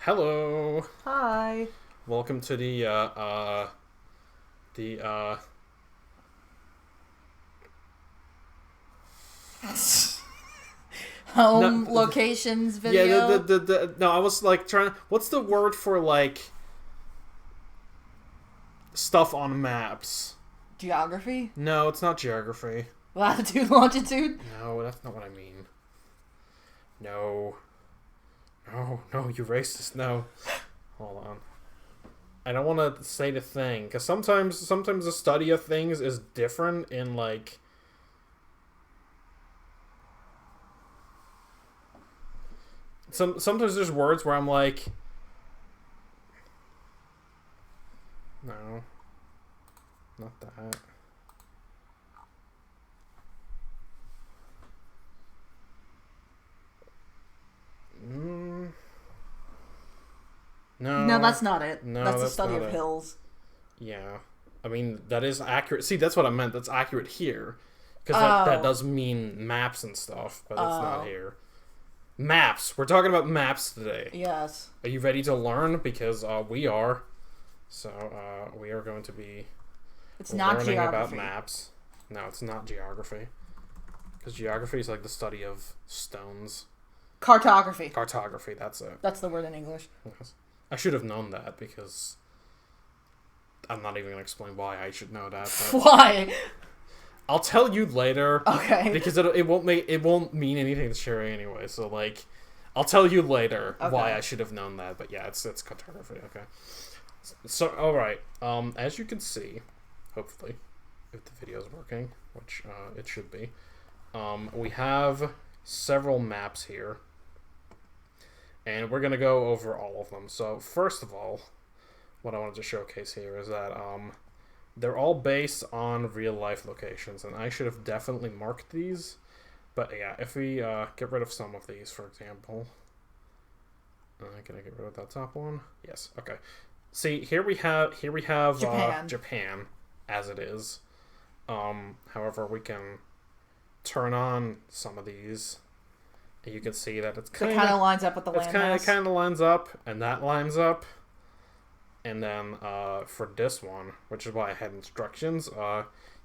Hello. Hi. Welcome to the no, Home locations yeah, video. no, I was like trying, what's the word for like stuff on maps? Geography. No, it's not geography. Latitude, longitude. No, that's not what I mean. No. No, you racist. No. Hold on. I don't want to say the thing because sometimes the study of things is different in like sometimes there's words where I'm like, no, not that. Mm, No, no, that's not it. no, That's the that's study not of it. hills. Yeah, I mean that is accurate. See, that's what I meant. That's accurate here, because that Oh. does mean maps and stuff, but it's not Oh. here. Maps. We're talking about maps today. Yes. Are you ready to learn? Because we are. So we are going to be It's not learning about geography. maps. No, it's not geography. Because geography is like the study of stones. Cartography. Cartography, that's it. That's the word in English. Yes. I should have known that because I'm not even going to explain why I should know that. But Why? I'll tell you later Okay. because it won't mean anything to Sherry anyway. So like, I'll tell you later why I should have known that. But yeah, it's cartography. Okay. So all right. As you can see, hopefully, if the video is working, which it should be, we have several maps here, and we're gonna go over all of them. So first of all, what I wanted to showcase here is that they're all based on real life locations, and I should have definitely marked these. But yeah, if we get rid of some of these, for example, can I get rid of that top one? Yes. Okay. See, here we have Japan. Japan as it is. However, we can turn on some of these, and you can see that it's It kind kind of of lines up with the landmass. it kind of lines up, and that lines up. And then for this one, which is why I had instructions,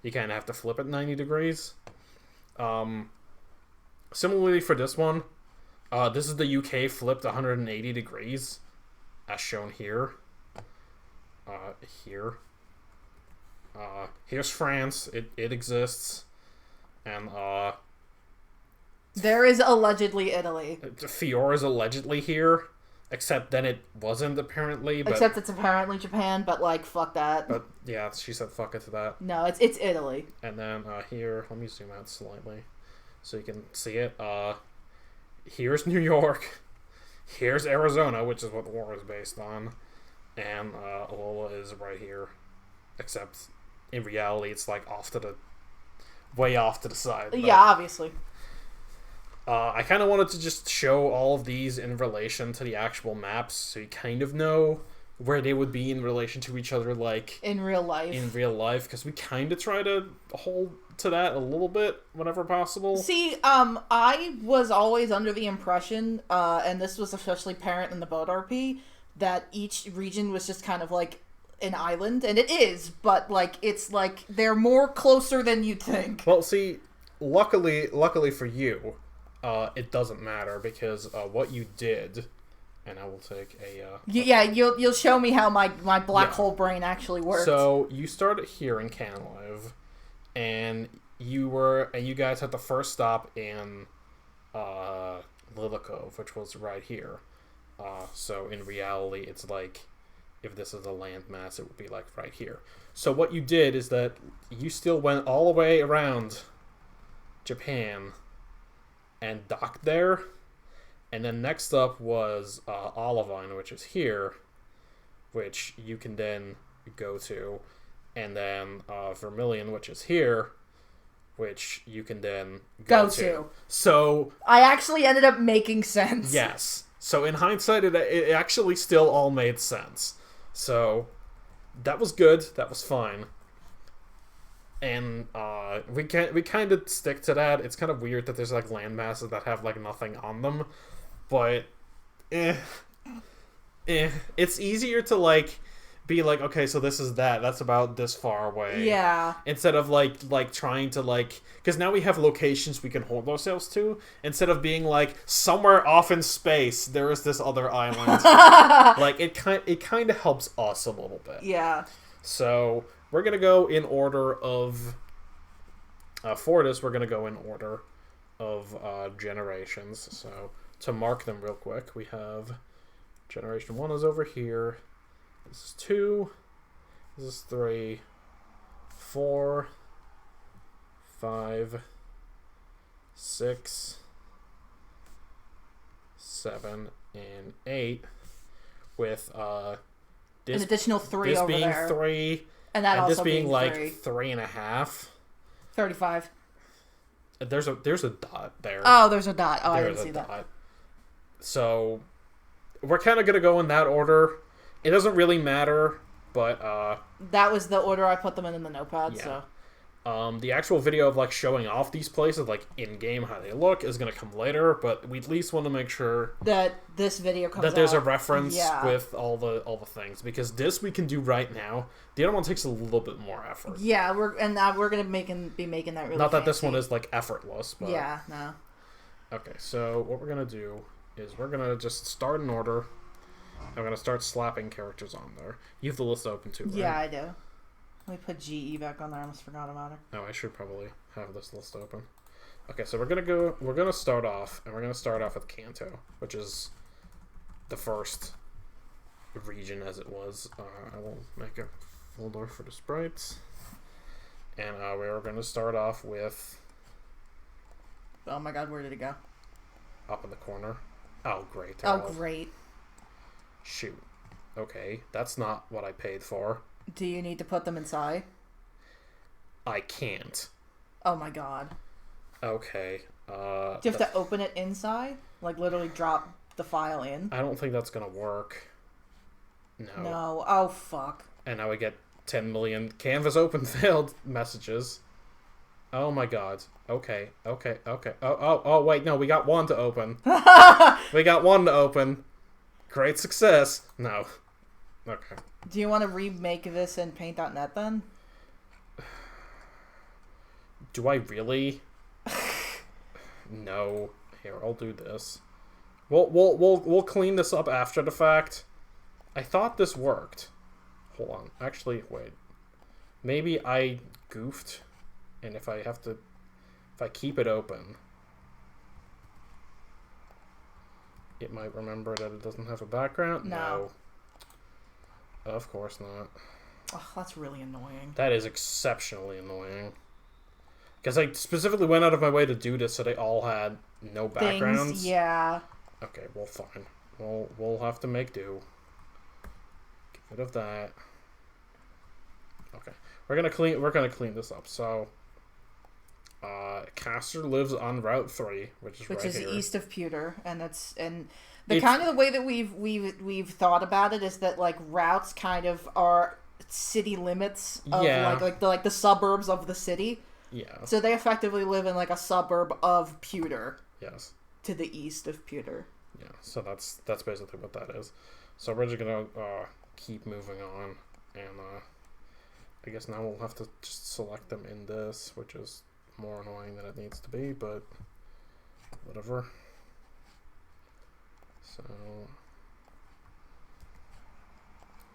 you kind of have to flip it 90 degrees. Similarly for this one, this is the UK flipped 180 degrees, as shown here. Here. Here's France. It exists. And There is allegedly Italy. Fior is allegedly here. Except then it wasn't apparently. But, Except it's apparently Japan, but like, fuck that. But yeah, she said fuck it to that. No, it's Italy. And then here, let me zoom out slightly so you can see it. Here's New York. Here's Arizona, which is what the war is based on. And Lola is right here. Except in reality, it's like way off to the side. But, Yeah, obviously. I kind of wanted to just show all of these in relation to the actual maps, so you kind of know where they would be in relation to each other, like in real life. Because we kind of try to hold to that a little bit whenever possible. See, I was always under the impression, and this was especially apparent in the boat RP, that each region was just kind of like an island, and it is, but like it's like they're more closer than you'd think. Well, see, luckily for you. It doesn't matter because what you did, and I will take a. Yeah, you'll show me how my black hole brain actually works. So you started here in Canlive, and you guys had the first stop in Lilikov, which was right here. So in reality, it's like if this is a landmass, it would be like right here. So what you did is that you still went all the way around Japan and docked there, and then next up was Olivine, which is here, which you can then go to, and then Vermilion, which is here, which you can then go to. So I actually ended up making sense. Yes. So in hindsight, it actually still all made sense. So that was good. That was fine. And we kind of stick to that. It's kind of weird that there's like land masses that have like nothing on them, but It's easier to like be like, okay, so this is that's about this far away. Yeah. Instead of like trying to like, because now we have locations we can hold ourselves to. Instead of being like somewhere off in space, there is this other island. Like it kind of helps us a little bit. Yeah. So we're gonna go in order of. For this, we're gonna go in order of generations. So to mark them real quick, we have generation 1 is over here. This is 2. This is 3. 4. 5. 6. 7 and 8. With an additional 3 this over being there. 3, and that and also this being like 3. 3.5. 35. There's a dot there. Oh, there's a dot. Oh, I didn't see dot. that. So we're kind of gonna go in that order. It doesn't really matter, but that was the order I put them in the notepad. Yeah. So the actual video of like showing off these places, like in game how they look, is gonna come later. But we at least want to make sure that this video comes that there's out. a reference with all the things, because this we can do right now. The other one takes a little bit more effort. Yeah, we're gonna be making that really. Not that fancy. this one is like effortless, but yeah, no. Okay, so what we're gonna do is we're gonna just start in order. I'm gonna start slapping characters on there. You have the list open too, right? Yeah, I do. Let me put GE back on there. I almost forgot about her. Oh, I should probably have this list open. Okay, so we're gonna start off, and we're gonna start off with Kanto, which is the first region as it was. I will make a folder for the sprites, and we're gonna start off with. Oh my god, where did it go? Up in the corner. Oh, great. Great. Shoot. Okay, that's not what I paid for. Do you need to put them inside? I can't. Oh my god. Okay. Do you have to open it inside? Like literally drop the file in? I don't think that's gonna work. No. Oh fuck. And now we get 10 million canvas open failed messages. Oh my god. Okay. Oh, wait, no, we got one to open. We got one to open. Great success. No. Okay. Do you want to remake this in Paint.net then? Do I really? No. Here, I'll do this. We'll clean this up after the fact. I thought this worked. Hold on. Actually, wait. Maybe I goofed, and if I keep it open, it might remember that it doesn't have a background. No. Of course not. Oh, that's really annoying. That is exceptionally annoying. Because I specifically went out of my way to do this so they all had no backgrounds. Things, yeah. Okay, well, fine. We'll have to make do. Get rid of that. Okay, we're gonna clean this up. So, Caster lives on Route 3, which is here. East of Pewter, and the kind of the way that we've thought about it is that like routes kind of are city limits of like the suburbs of the city. Yeah. So they effectively live in like a suburb of Pewter. Yes. To the east of Pewter. Yeah. So that's basically what that is. So we're just gonna keep moving on, and I guess now we'll have to just select them in this, which is more annoying than it needs to be, but whatever. So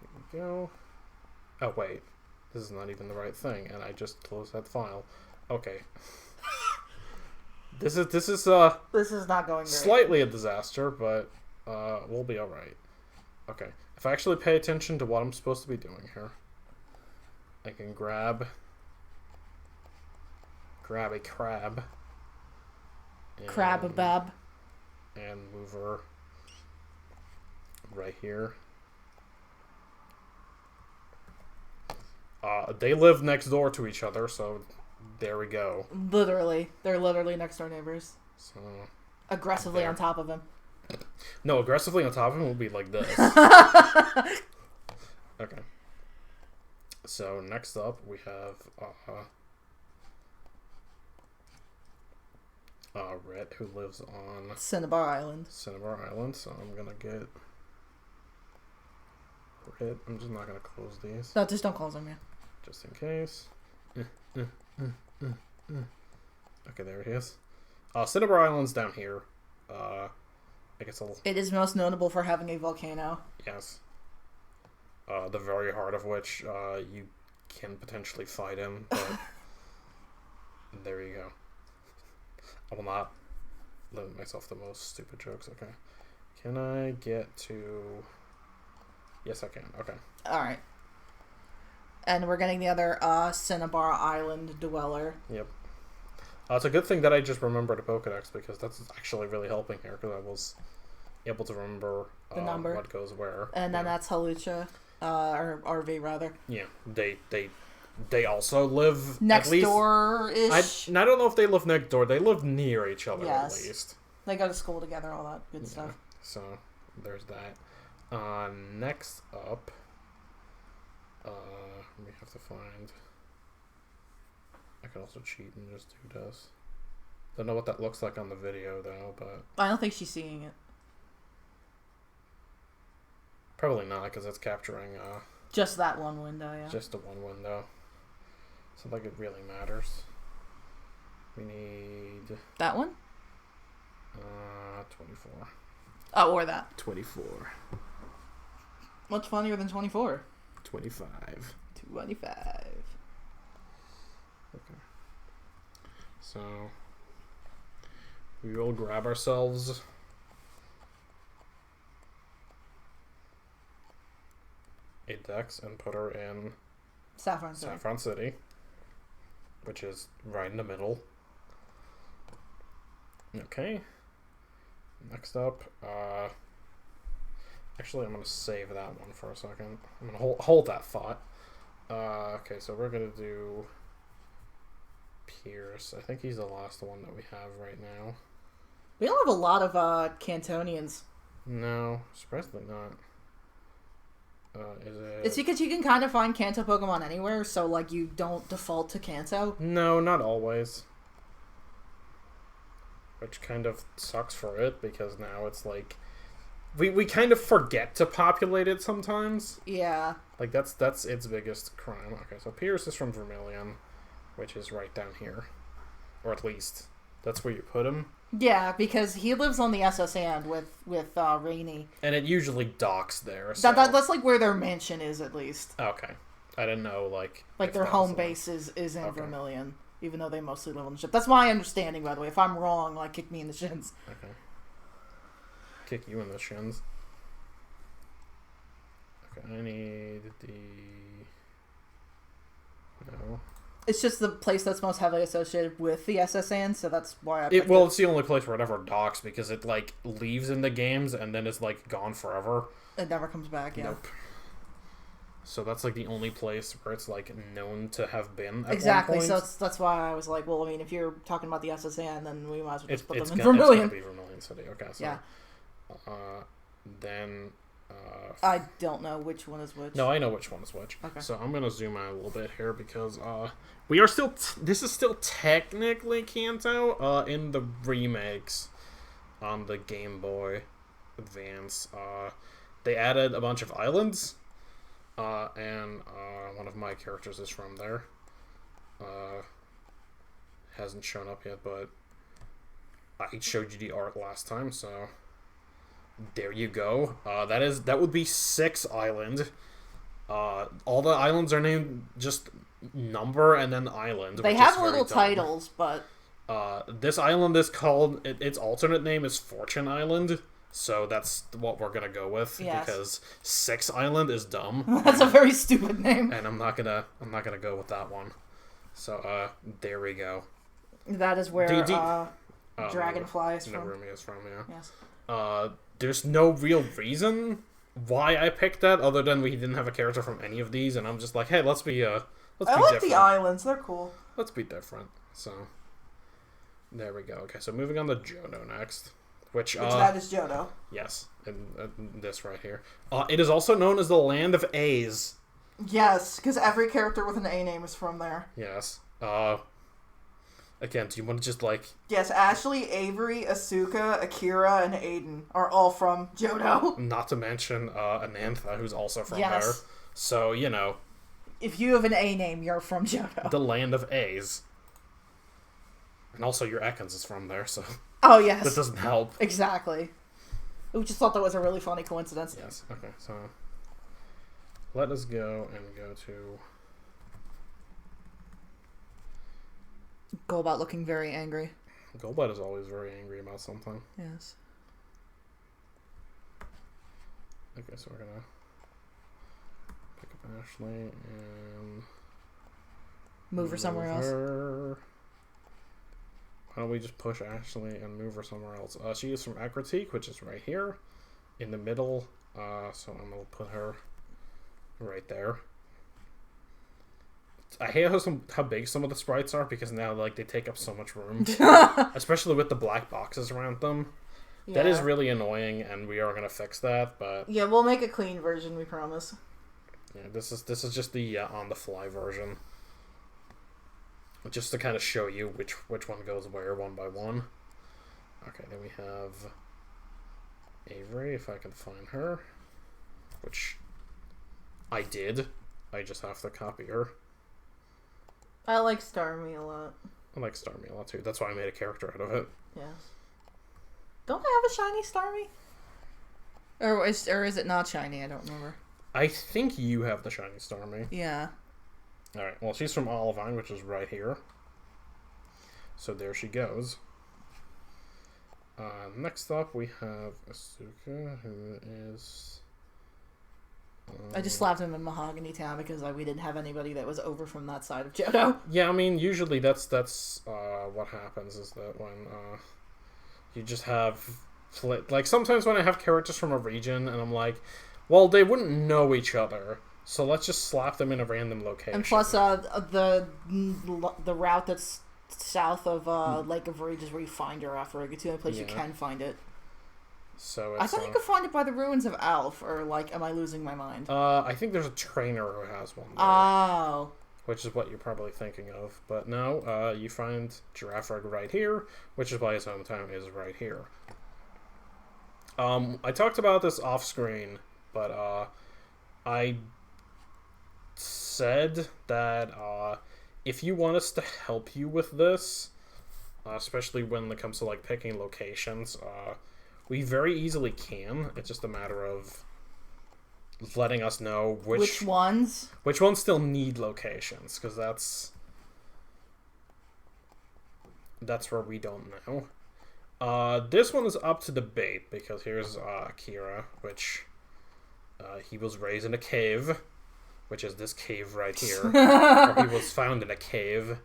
here we go. Oh wait, this is not even the right thing, and I just closed that file. Okay. This is not going great. Slightly a disaster, but we'll be all right. Okay, if I actually pay attention to what I'm supposed to be doing here, I can grab a crab. Crab-a-bab. And move her right here. They live next door to each other, so there we go. Literally. They're literally next door neighbors. So aggressively there. on top of him. No, aggressively on top of him will be like this. Okay. So next up we have Rhett, who lives on Cinnabar Island. So I'm gonna get I'm just not gonna close these. No, just don't close them, yeah. Just in case. Okay, there he is. Cinnabar Island's down here. I guess It is most notable for having a volcano. Yes. The very heart of which you can potentially fight in, but there you go. I will not limit myself to the most stupid jokes. Okay. Can I get to... Yes, I can. Okay. Alright. And we're getting the other Cinnabar Island dweller. Yep. It's a good thing that I just remembered a Pokedex, because that's actually really helping here, because I was able to remember the number. What goes where. And then that's Halucha, or RV rather. Yeah, they also live next door-ish. I don't know if they live next door. They live near each other, at least. They go to school together, all that good stuff. So, there's that. Next up, we have to find... I can also cheat and just do this. Don't know what that looks like on the video, though, but... I don't think she's seeing it. Probably not, because it's capturing... just that one window, yeah. Just the one window. So, like, it really matters. We need... That one? 24. Oh, or that. 24. What's funnier than 24? 25. 25. Okay. So, we will grab ourselves a Dex and put her in Saffron City, which is right in the middle. Okay. Next up, actually, I'm going to save that one for a second. I'm going to hold that thought. Okay, so we're going to do Pierce. I think he's the last one that we have right now. We don't have a lot of Cantonians. No, surprisingly not. Is it... It's because you can kind of find Kanto Pokemon anywhere, so like you don't default to Kanto. No, not always. Which kind of sucks for it, because now it's like... We kind of forget to populate it sometimes. Yeah. Like, that's its biggest crime. Okay, so Pierce is from Vermilion, which is right down here. Or at least, that's where you put him. Yeah, because he lives on the SS End with Rainy. And it usually docks there. So... That's like where their mansion is, at least. Okay. I didn't know, like their home base is in Vermilion, even though they mostly live on the ship. That's my understanding, by the way. If I'm wrong, like, kick me in the shins. Okay. Kick you in the shins. Okay, I need the... No. It's just the place that's most heavily associated with the SSN, so that's why I picked it. Well, it's the only place where it ever docks, because it, like, leaves in the games and then it's, like, gone forever. It never comes back, yeah. Nope. So that's, like, the only place where it's, like, known to have been at exactly, one point. So that's why I was like, well, I mean, if you're talking about the SSN, then we might as well just put them in Vermilion. It's gonna be Vermilion City, okay, so... Yeah. Then... I don't know which one is which. No, I know which one is which. Okay. So I'm gonna zoom out a little bit here, because we are still this is still technically Kanto in the remakes on the Game Boy Advance. They added a bunch of islands, and one of my characters is from there. Hasn't shown up yet, but I showed you the art last time, so there you go. That would be 6 island. All the islands are named just number and then island. They have little titles, but this island is called, its alternate name is Fortune Island, so that's what we're gonna go with. Yes. Because 6 Island is dumb. That's a very stupid name. And I'm not gonna go with that one. So there we go. That is where Dragonfly is from. Narumi is from, yeah. Yes. There's no real reason why I picked that, other than we didn't have a character from any of these, and I'm just like, hey, let's be different. I like the islands; they're cool. Let's be different. So there we go. Okay, so moving on to Johto next, which that is Johto. Yes, and this right here. It is also known as the Land of A's. Yes, because every character with an A name is from there. Yes. Again, do you want to just, like... Yes, Ashley, Avery, Asuka, Akira, and Aiden are all from Johto. Not to mention Anantha, who's also from Yes. there. So, you know... If you have an A name, you're from Johto. The land of A's. And also your Ekans is from there, so... Oh, yes. That doesn't help. Exactly. We just thought that was a really funny coincidence. Yes, okay, so... Let us go and go to... Golbat looking very angry. Golbat is always very angry about something. Yes. Okay, so we're gonna... Pick up Ashley and... Move her somewhere else. Why don't we just push Ashley and move her somewhere else? She is from Akratique, which is right here, in the middle. So I'm gonna put her right there. I hate how big some of the sprites are because now like they take up so much room, especially with the black boxes around them. Yeah. That is really annoying, and we are gonna fix that. But yeah, we'll make a clean version. We promise. Yeah, this is just the on the fly version. Just to kind of show you which one goes where one by one. Okay, then we have Avery, if I can find her. Which I did. I just have to copy her. I like Starmie a lot. I like Starmie a lot too. That's why I made a character out of it. Yes. Don't I have a shiny Starmie? Or is it not shiny? I don't remember. I think you have the shiny Starmie. Yeah. Alright, well, she's from Olivine, which is right here. So there she goes. Next up, we have Asuka, who is... I just slapped him in Mahogany Town because we didn't have anybody that was over from that side of Johto. Yeah, I mean, usually that's what happens, is that when you just have... Like, sometimes when I have characters from a region, and I'm like, well, they wouldn't know each other. So let's just slap them in a random location. And plus, the route that's south of Lake of Rage is where you find her after it's the only place you can find it. So I thought you could find it by the ruins of Alf, or like, am I losing my mind? I think there's a trainer who has one there, oh. Which is what you're probably thinking of. But no, you find Giraffeg right here, which is why his hometown is right here. I talked about this off screen, but I said that if you want us to help you with this, especially when it comes to like picking locations, we very easily can. It's just a matter of letting us know which ones still need locations, because that's where we don't know. This one is up to debate, because here's Akira, which he was raised in a cave, which is this cave right here, where he was found in a cave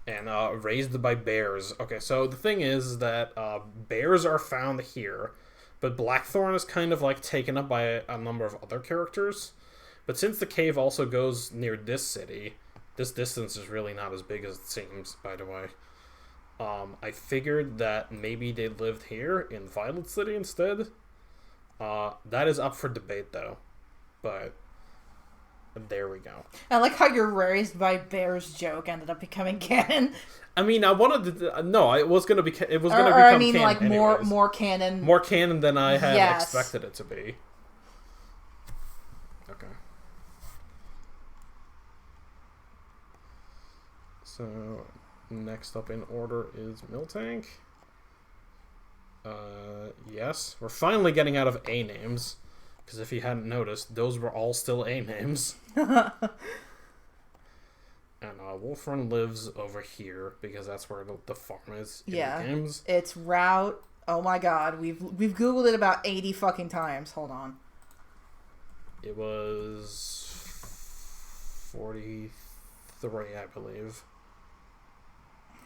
and raised by bears. Okay, so the thing is that bears are found here, but Blackthorn is kind of like taken up by a number of other characters. But since the cave also goes near this city, this distance is really not as big as it seems, by the way. I figured that maybe they lived here in Violet City instead. That is up for debate, though. But there we go. I like how your raised by bears joke ended up becoming canon. I mean, I wanted to... No, it was going to be... It was going to become I mean, canon like, anyways. more canon. More canon than I had expected it to be. Okay. So, next up in order is Miltank. Yes. We're finally getting out of A names. Because if you hadn't noticed, those were all still A names. And Wolfrun lives over here, because that's where the farm is in the games. It's route... Oh my god, we've Googled it about 80 fucking times. Hold on. It was 43, I believe.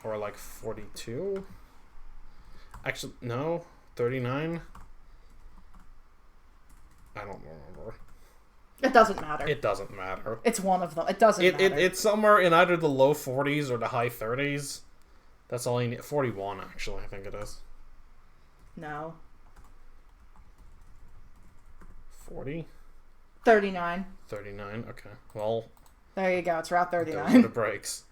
Or like 42? Actually, no. 39? I don't remember. It doesn't matter. It doesn't matter. It's one of them. It doesn't matter. It's somewhere in either the low 40s or the high 30s. That's all you need. 41, actually, I think it is. No. 40? 39. 39, okay. Well... There you go. It's Route 39. Those are the breaks.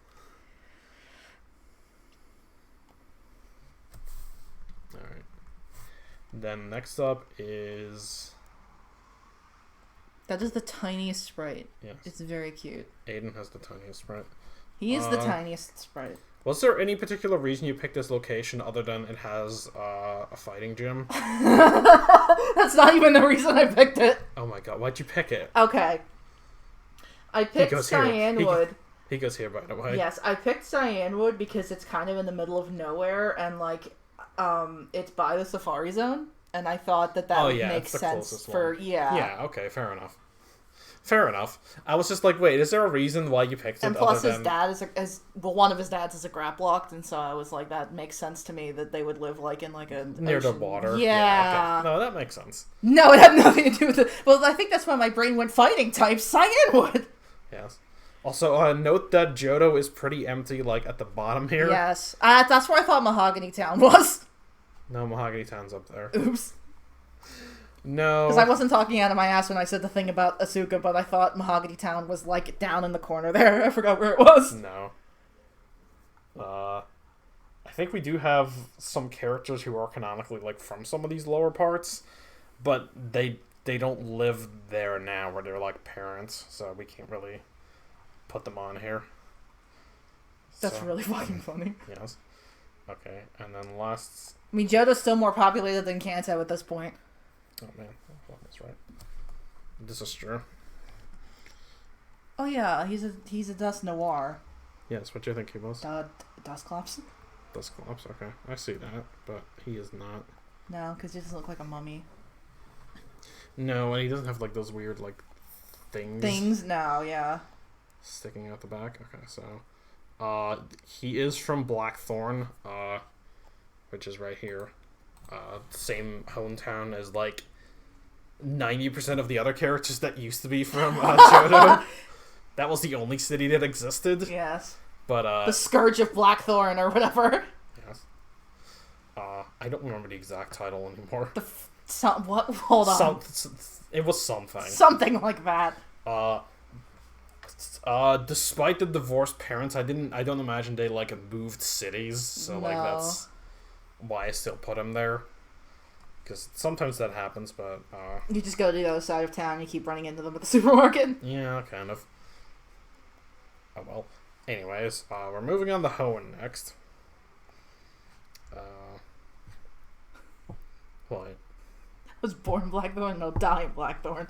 Then next up is... That is the tiniest sprite. Yes. It's very cute. Aiden has the tiniest sprite. He is the tiniest sprite. Was there any particular reason you picked this location other than it has a fighting gym? That's not even the reason I picked it. Oh my god, why'd you pick it? Okay. I picked Cyanwood. He goes here, by the way. Yes, I picked Cyanwood because it's kind of in the middle of nowhere, and, like, it's by the Safari Zone, and I thought that would make sense for... One. Yeah. Yeah, okay, fair enough. Fair enough. I was just like, wait, is there a reason why you picked it? And plus, his dad one of his dads is a graplocked, and so I was like, that makes sense to me that they would live like in like a near ocean. the water. Yeah. Okay. No, that makes sense. No, it had nothing to do with it. Well, I think that's why my brain went fighting type. Cyanwood. Yes. Also, note that Johto is pretty empty, like at the bottom here. Yes, that's where I thought Mahogany Town was. No, Mahogany Town's up there. Oops. No. Because I wasn't talking out of my ass when I said the thing about Asuka, but I thought Mahogany Town was, like, down in the corner there. I forgot where it was. No. I think we do have some characters who are canonically, like, from some of these lower parts, but they don't live there now where they're, like, parents, so we can't really put them on here. That's really fucking funny. Yes. Okay, and then last... I mean, Johto's still more populated than Kanto at this point. Oh man, that's right. This is true. Oh yeah, he's a Dust Noir. Yes, what do you think he was? Dusclops? Dusclops, okay. I see that, but he is not. No, because he doesn't look like a mummy. No, and he doesn't have like those weird like things. Things? No, yeah. Sticking out the back? Okay, so he is from Blackthorn, which is right here. Same hometown as like 90% of the other characters that used to be from Johto. That was the only city that existed. Yes. But the Scourge of Blackthorn or whatever. Yes. I don't remember the exact title anymore. What? Hold on. It was something. Something like that. Despite the divorced parents, I don't imagine they like moved cities, so like that's why I still put him there. Because sometimes that happens, but you just go to the other side of town and you keep running into them at the supermarket. Yeah, kind of. Oh well. Anyways, we're moving on to Hoenn next. What? I was born Blackthorn and I'll die in Blackthorn.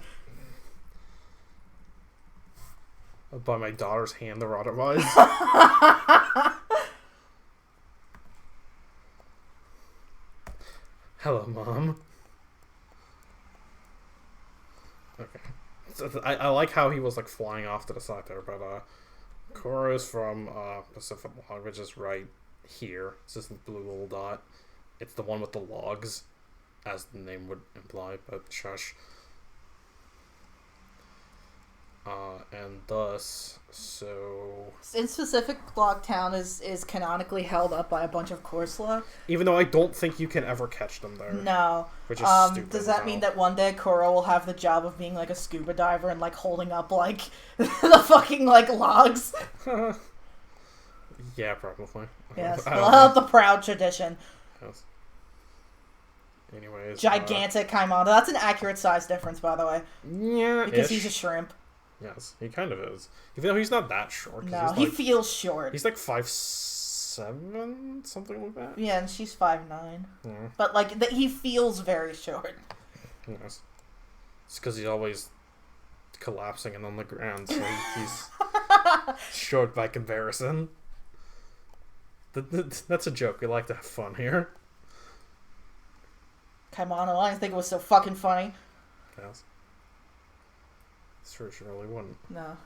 By my daughter's hand or otherwise. Hello, Mom. Okay. So I like how he was like flying off to the side there, but Koro is from Pacific Log, which is right here. It's this blue little dot. It's the one with the logs, as the name would imply, but shush. And thus, so... In specific, Log Town is canonically held up by a bunch of Corsola. Even though I don't think you can ever catch them there. No. Which is stupid. Does that mean that one day Koro will have the job of being like a scuba diver and like holding up like the fucking like logs? Yeah, probably. Yes, we'll have the proud tradition. Yes. Anyways. Gigantic Kaimana. That's an accurate size difference, by the way. Yeah. Because he's a shrimp. Yes, he kind of is. Even though he's not that short. No, he feels short. He's like 5'7", something like that. Yeah, and she's 5'9". Yeah. But like, he feels very short. Yes. It's because he's always collapsing and on the ground, so he's short by comparison. That's a joke. We like to have fun here. Kaimana, I didn't think it was so fucking funny. Yes. Sure, surely wouldn't. No.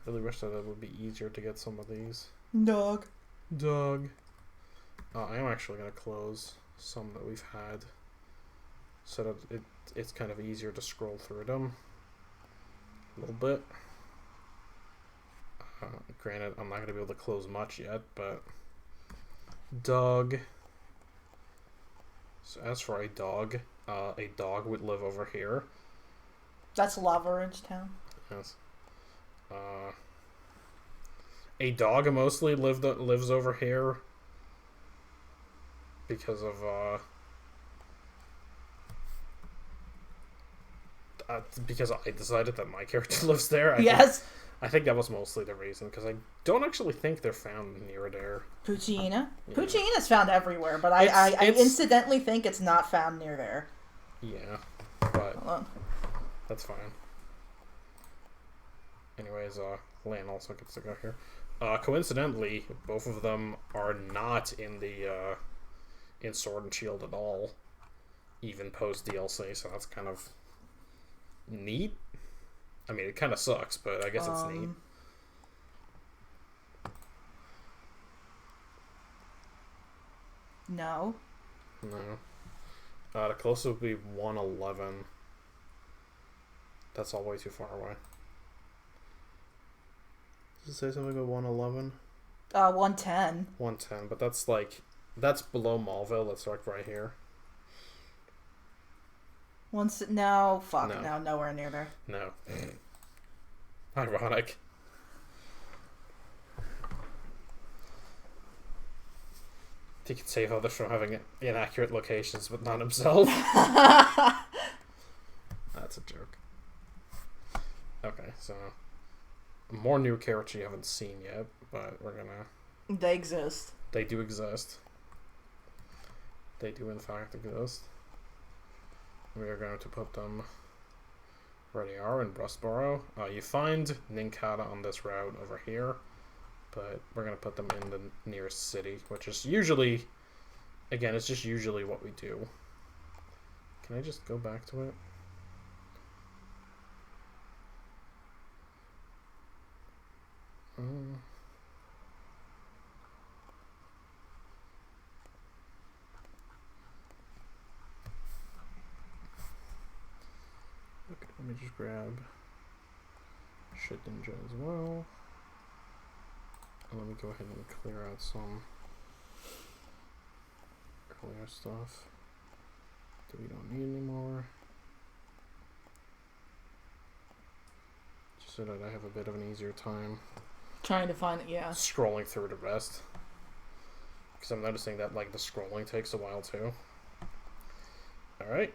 Really wish that it would be easier to get some of these. Dog. I am actually going to close some that we've had so that it's kind of easier to scroll through them a little bit. Granted, I'm not going to be able to close much yet, but dog. So as for a dog would live over here. That's Lava Ridge Town. Yes. A dog mostly lives over here because of because I decided that my character lives there. I think that was mostly the reason, because I don't actually think they're found near there. Puccina? Yeah. Puccina's found everywhere, but I incidentally think it's not found near there. Yeah, but that's fine. Anyways, Lan also gets to go here. Coincidentally, both of them are not in the in Sword and Shield at all, even post DLC. So that's kind of neat. I mean, it kind of sucks, but I guess it's neat. No. The closest would be 111. That's all way too far away. Does it say something about 111? 110. 110, but that's below Malville. That's like right here. No, nowhere near there. No. Ironic. He can save others from having inaccurate locations, but not himself. That's a joke. Okay, so more new characters you haven't seen yet, but we're gonna... They exist. They do exist. They do in fact exist. We are going to put them where they are in Brustboro. You find Ninkata on this route over here, but we're going to put them in the nearest city, which is usually, again, it's just usually what we do. Can I just go back to it? Okay, let me just grab Shit Ninja as well. And let me go ahead and clear out some earlier stuff that we don't need anymore. Just so that I have a bit of an easier time trying to find it, yeah. Scrolling through the rest. Because I'm noticing that, like, the scrolling takes a while, too. Alright.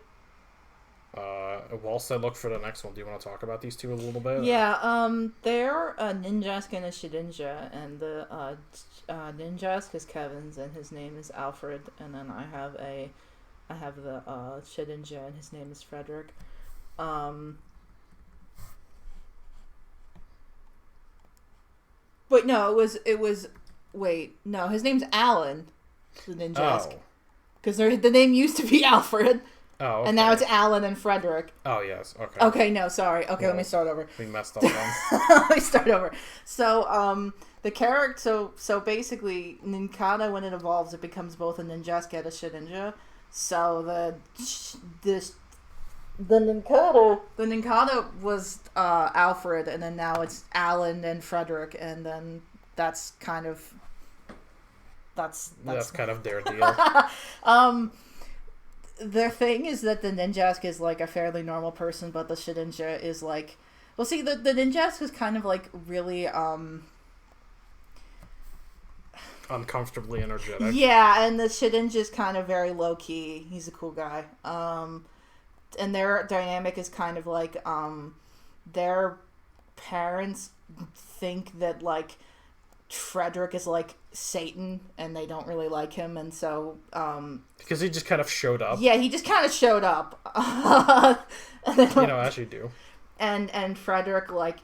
Whilst I look for the next one, do you want to talk about these two a little bit? Yeah, they're a Ninjask and a Shedinja, and the Ninjask is Kevin's, and his name is Alfred, and then I have the Shedinja, and his name is Frederick. Wait, no, his name's Alan, the Ninjask. Because the name used to be Alfred. Oh, okay. And now it's Alan and Frederick. Oh, yes. Okay. Okay, no, sorry. Okay, well, let me start over. We messed up then. Let me start over. So, the character... So basically, Ninkata, when it evolves, it becomes both a Ninjask and a Shedinja. So, the Ninkata was Alfred, and then now it's Alan and Frederick, and then that's kind of... That's kind of their deal. The thing is that the Ninjask is, like, a fairly normal person, but the Shedinja is, like... Well, see, the Ninjask is kind of, like, really, uncomfortably energetic. Yeah, and the Shedinja is kind of very low-key. He's a cool guy. And their dynamic is kind of, like, their parents think that, like, Frederick is like Satan, and they don't really like him, and so because he just kind of showed up. Yeah, he just kind of showed up. And then, as you do. And Frederick, like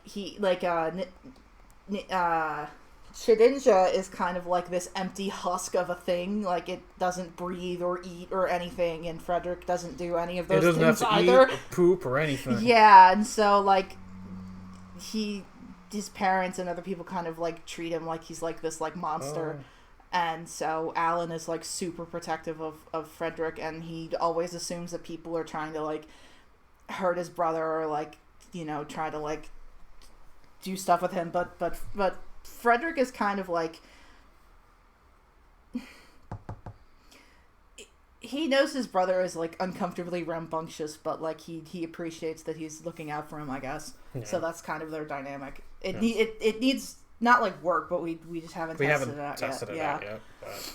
Shedinja is kind of like this empty husk of a thing, like it doesn't breathe or eat or anything, and Frederick doesn't do any of those things either. It doesn't have to eat or poop or anything. Yeah, and so like his parents and other people kind of like treat him like he's like this like monster. And so Alan is like super protective of Frederick, and he always assumes that people are trying to like hurt his brother or like, you know, try to like do stuff with him, but Frederick is kind of like, he knows his brother is like uncomfortably rambunctious, but like he appreciates that he's looking out for him, I guess. Yeah. So that's kind of their dynamic. It needs Not like work, but we just haven't tested it out yet. But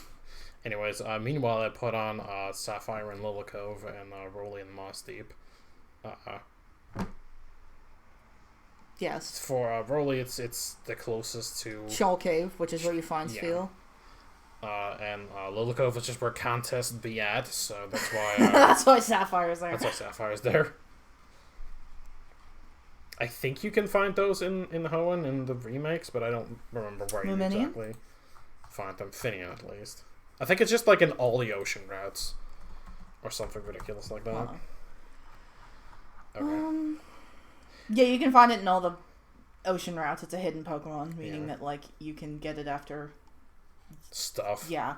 anyways, meanwhile, I put on Sapphire and Lila Cove and Rolly and Moss Deep. Yes. For Rolly, it's the closest to Shoal Cave, which is where you find Steel. And Lila Cove is just where contests be at, so that's why... that's why Sapphire's there. That's why Sapphire's there. I think you can find those in Hoenn in the remakes, but I don't remember where you exactly find them. Finian, at least. I think it's just like in all the ocean routes. Or something ridiculous like that. Okay. Yeah, you can find it in all the ocean routes. It's a hidden Pokemon, meaning that like you can get it after stuff. Yeah.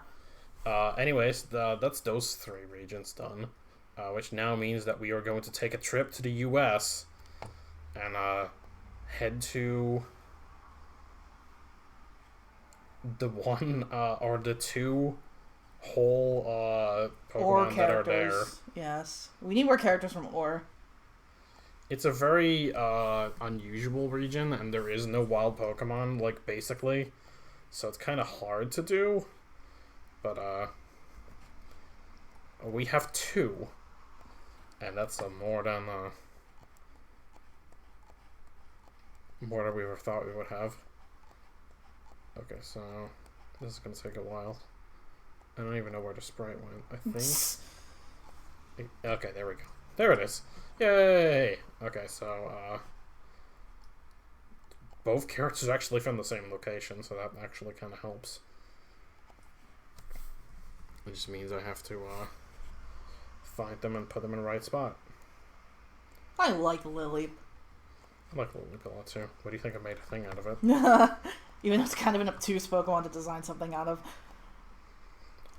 Anyways, that's those 3 regions done, which now means that we are going to take a trip to the U.S. and head to the one or the 2 whole Pokemon that are there. Yes, we need more characters from Ore. It's a very unusual region, and there is no wild Pokemon, like, basically. So it's kind of hard to do. But, we have 2. And that's more than we ever thought we would have. Okay, so this is going to take a while. I don't even know where the sprite went, I think. Okay, there we go. There it is. Yay! Okay, so, both characters are actually from the same location, so that actually kind of helps. It just means I have to, find them and put them in the right spot. I like Lily. I like Lily a lot, too. What do you think I made a thing out of it? Even though it's kind of an obtuse Pokemon to design something out of.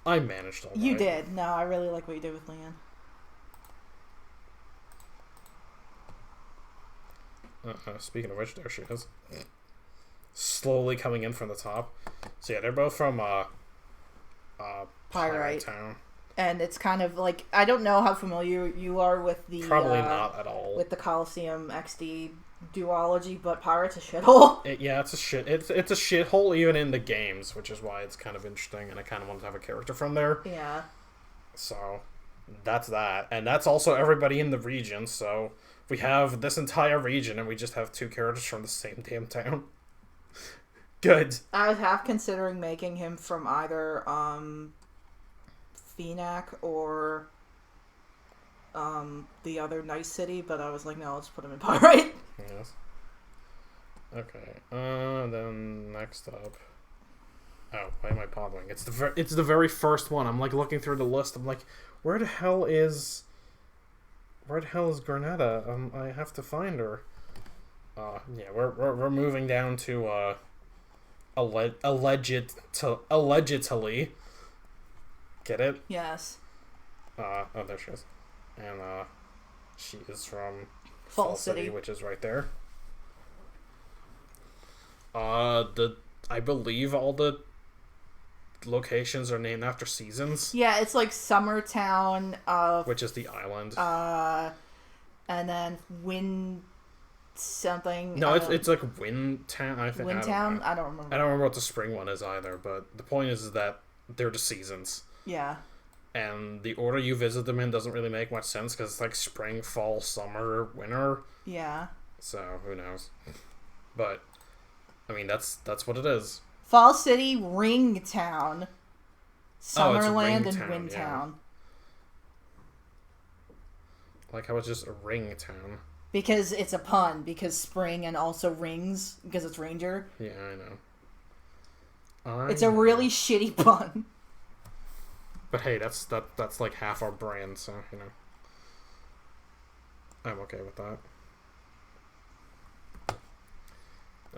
I managed all right. You did. No, I really like what you did with Leanne. Speaking of which, there she is. Slowly coming in from the top. So yeah, they're both from Pyrite Town. And it's kind of like, I don't know how familiar you are with the... Probably not at all. With the Coliseum XD duology, but Pyrite's a shithole. It's a shit. It's a shithole even in the games, which is why it's kind of interesting, and I kind of wanted to have a character from there. Yeah. So, that's that. And that's also everybody in the region, so... We have this entire region, and we just have 2 characters from the same damn town. Good. I was half considering making him from either Phoenix or the other nice city, but I was like, no, let's put him in Pyrite. Yes. Okay. Then next up. Oh, why am I pausing? It's the very first one. I'm like looking through the list. I'm like, where the hell is Garnetta? I have to find her. Yeah, we're moving down to allegedly. Get it? Yes. Oh, there she is. And she is from Fall City, which is right there. I believe all the locations are named after seasons. Yeah, it's like Summertown, which is the island. And then Wind something. No, it's like Windtown. I think Windtown. I don't remember. I don't remember what the spring one is either. But the point is that they're the seasons. Yeah. And the order you visit them in doesn't really make much sense because it's like spring, fall, summer, winter. Yeah. So who knows? But I mean, that's what it is. Fall City, Ringtown, Summerland, and Windtown. Yeah. Like how it's just a ring town. Because it's a pun. Because spring and also rings. Because it's Ranger. Yeah, I know. It's a really shitty pun. But hey, that's like half our brand, so you know. I'm okay with that.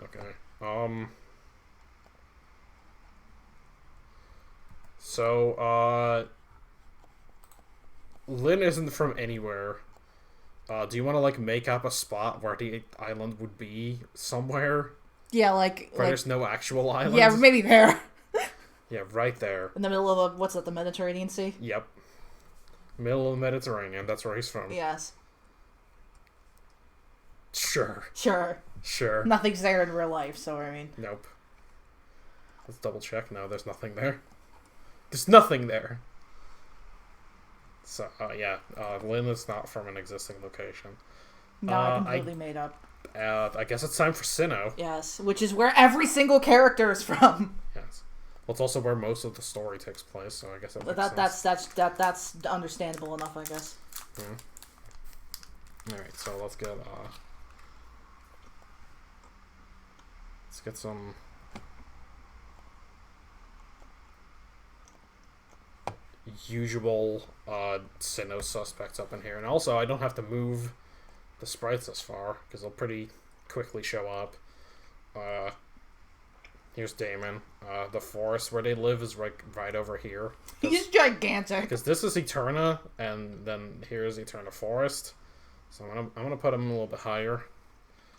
Okay. So, Lynn isn't from anywhere. Do you want to, like, make up a spot where the island would be somewhere? Yeah, like... Where there's no actual island? Yeah, maybe there. Yeah, right there. In the middle of, what's that, the Mediterranean Sea? Yep. Middle of the Mediterranean, that's where he's from. Yes. Sure. Sure. Sure. Nothing's there in real life, so I mean... Nope. Let's double check. No, there's nothing there. There's nothing there. So, yeah. Lynn is not from an existing location. No, I completely made up. I guess it's time for Sinnoh. Yes, which is where every single character is from. Yes. Well, it's also where most of the story takes place, so I guess that makes sense. That's understandable enough, I guess. Alright, so let's get some usual Sinnoh suspects up in here. And also, I don't have to move the sprites as far, because they'll pretty quickly show up. Here's Damon. The forest where they live is right over here. He's gigantic. Because this is Eterna, and then here's Eterna Forest. So I'm gonna put him a little bit higher,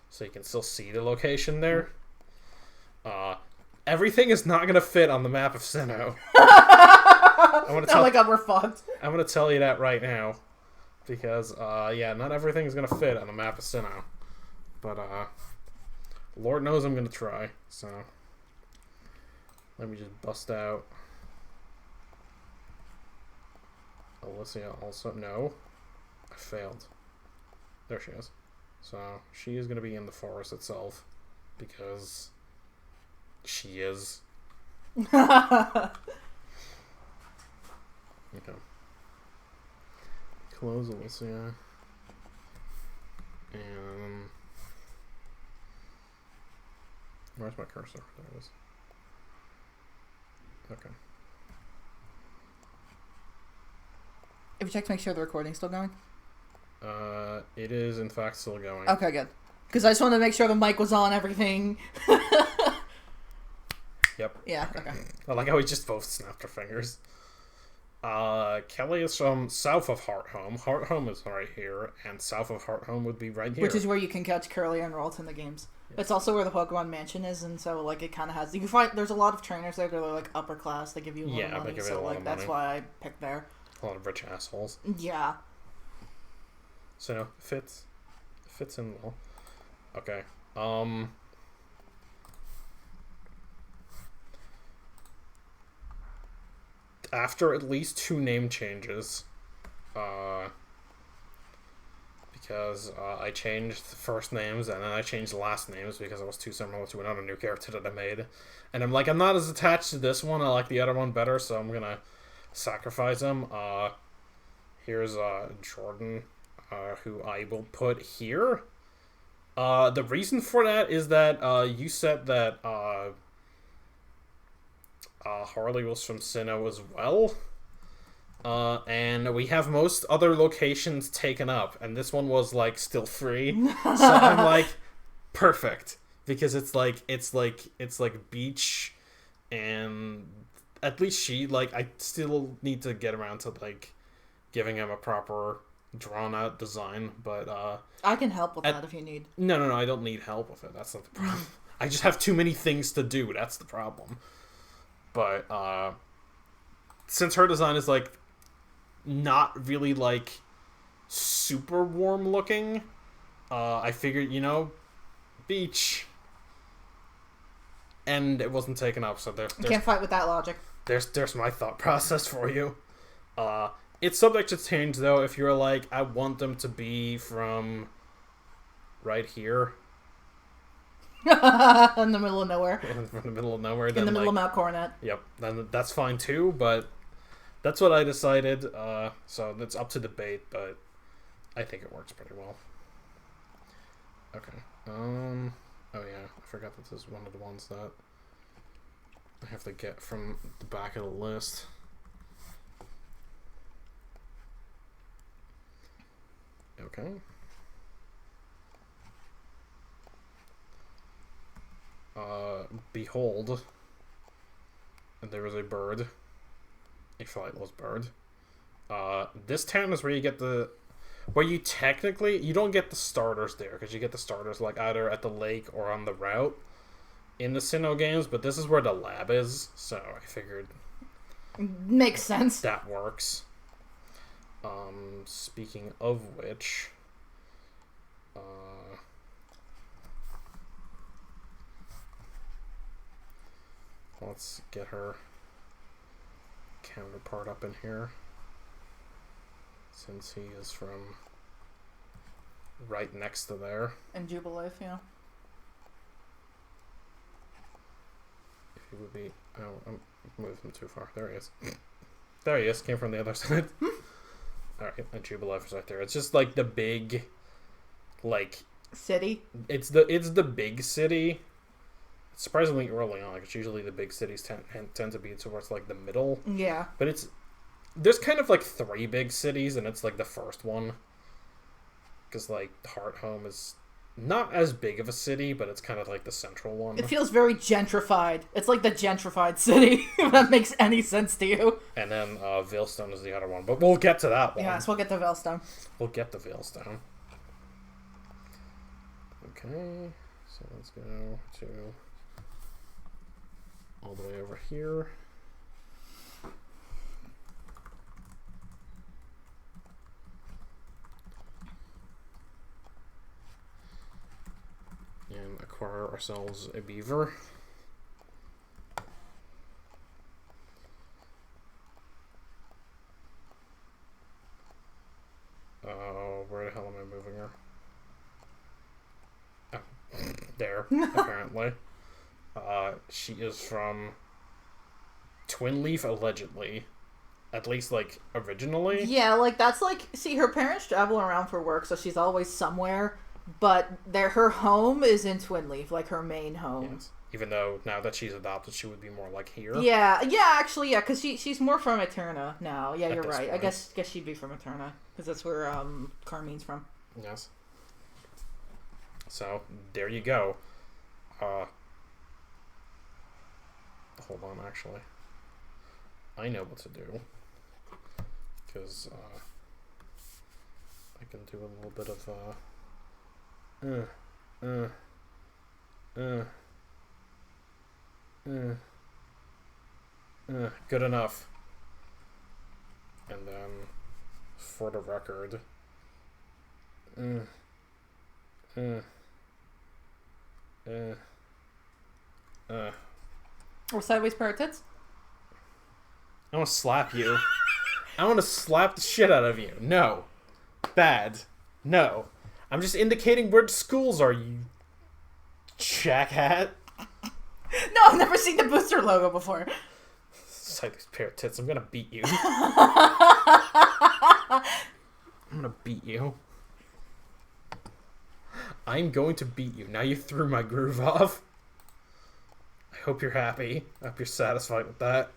so you can still see the location there. Everything is not gonna fit on the map of Sinnoh. We're fucked. I'm gonna tell you that right now, because yeah, not everything is gonna fit on the map of Sinnoh, but Lord knows I'm gonna try. So let me just bust out Alicia. Also, no, I failed. There she is. So she is gonna be in the forest itself, because she is. Okay. Close Alicia. And where's my cursor? There it is. Okay. Have you checked to make sure the recording's still going? It is in fact still going. Okay, good. Because I just wanted to make sure the mic was on, everything. Yep. Yeah, okay. I like how we just both snapped our fingers. Kelly is from south of Hearthome. Hearthome is right here, and south of Hearthome would be right here. Which is where you can catch Curly and Ralt in the games. Yes. It's also where the Pokemon Mansion is, and so like it kind of has. You can find there's a lot of trainers there that are like upper class. They give you a lot of money, they give so you a lot like of that's money. why I picked there. A lot of rich assholes. Yeah. So no, fits in well. Okay. After at least 2 name changes, because I changed the first names and then I changed the last names because it was too similar to another new character that I made, and I'm like, I'm not as attached to this one. I like the other one better, so I'm gonna sacrifice him. Here's Jordan, who I will put here. The reason for that is that you said that Harley was from Sinnoh as well. And we have most other locations taken up, and this one was like still free. So I'm like, perfect, because it's like beach, and at least she I still need to get around to like giving him a proper drawn out design, but I can help with that if you need. No, I don't need help with it. That's not the problem. I just have too many things to do. That's the problem. But since her design is like not really like super warm looking, I figured, beach, and it wasn't taken up, so there's can't fight with that logic. There's my thought process for you. It's subject to change though. If you're like, I want them to be from right here. In the middle of nowhere. In the middle of nowhere. In the middle of Mount Coronet. Yep, then that's fine too, but that's what I decided. So it's up to debate, but I think it works pretty well. Okay. Oh yeah, I forgot that this is one of the ones that I have to get from the back of the list. Okay. Behold, there is a bird, a flightless bird. This town is where you get you don't get the starters there, because you get the starters like either at the lake or on the route in the Sinnoh games, but this is where the lab is, so I figured makes sense. That works. Speaking of which, let's get her counterpart up in here. Since he is from right next to there. In Jubilife, yeah. If he would be... Oh, I'm moving him too far. There he is. There he is. Came from the other side. Alright, and Jubilife is right there. It's just like the big... Like... City? It's the big city. It's surprisingly early on. Like, it's usually the big cities tend to be towards like the middle. Yeah. But it's... There's kind of like 3 big cities, and it's like the first one. Because like Heart Home is not as big of a city, but it's kind of like the central one. It feels very gentrified. It's like the gentrified city, if that makes any sense to you. And then Veilstone is the other one, but we'll get to that one. Yes, we'll get to Veilstone. We'll get to Veilstone. Okay, so let's go to all the way over here. And acquire ourselves a beaver. Where the hell am I moving her? Oh, there, apparently. She is from Twinleaf, allegedly. At least, like, originally. Yeah, like, that's like... See, her parents travel around for work, so she's always somewhere. But her home is in Twinleaf, like her main home. Yes. Even though now that she's adopted, she would be more like here. Yeah, actually, yeah, because she's more from Eterna now. Yeah, you're right. Point. I guess she'd be from Eterna, because that's where Carmine's from. Yes. So, there you go. Hold on, actually. I know what to do. Because, I can do a little bit of, good enough. And then, for the record, or sideways pair of tits? I want to slap you. I want to slap the shit out of you. No. Bad. No. I'm just indicating where the schools are, you jackhat. No, I've never seen the booster logo before. Sideways pair of tits. I'm gonna beat you. I'm gonna beat you. I'm going to beat you. Now you threw my groove off. I hope you're happy. I hope you're satisfied with that.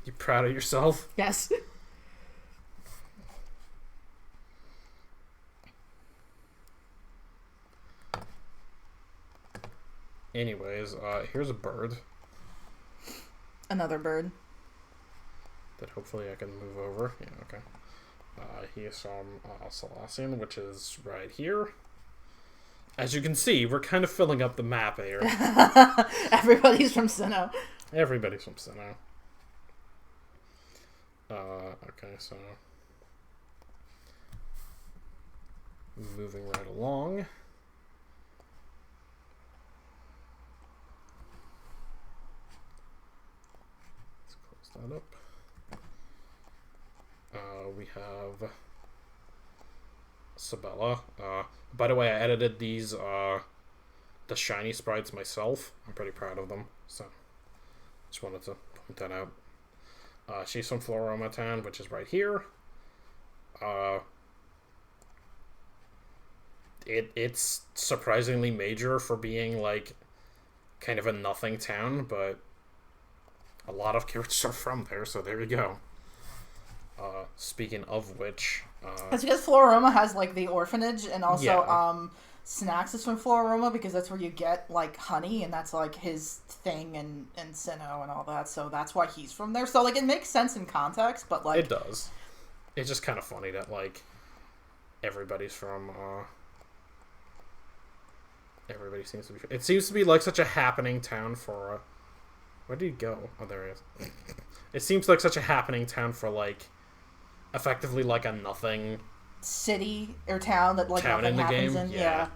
You proud of yourself? Yes. Anyways, here's a bird. Another bird. That hopefully I can move over. Yeah, okay. He is from Salacian, which is right here. As you can see, we're kind of filling up the map here. Everybody's from Sinnoh. Everybody's from Sinnoh. Okay, so... moving right along. Let's close that up. We have Sabella. By the way, I edited these, the shiny sprites myself. I'm pretty proud of them, so just wanted to point that out. She's from Floroma Town, which is right here. It's surprisingly major for being, like, kind of a nothing town, but a lot of characters are from there, so there you go. Speaking of which... It's because Floroma has, like, the orphanage, and also, yeah. Snacks is from Floroma, because that's where you get, like, honey, and that's, like, his thing in Sinnoh and all that, so that's why he's from there. So, like, it makes sense in context, but, like... It does. It's just kind of funny that, like, everybody's from, everybody seems to be... It seems to be, like, such a happening town for, where did he go? Oh, there he is. It seems like such a happening town for, like, effectively, like, a nothing... city or town that, like, town nothing in the happens game. in. Yeah.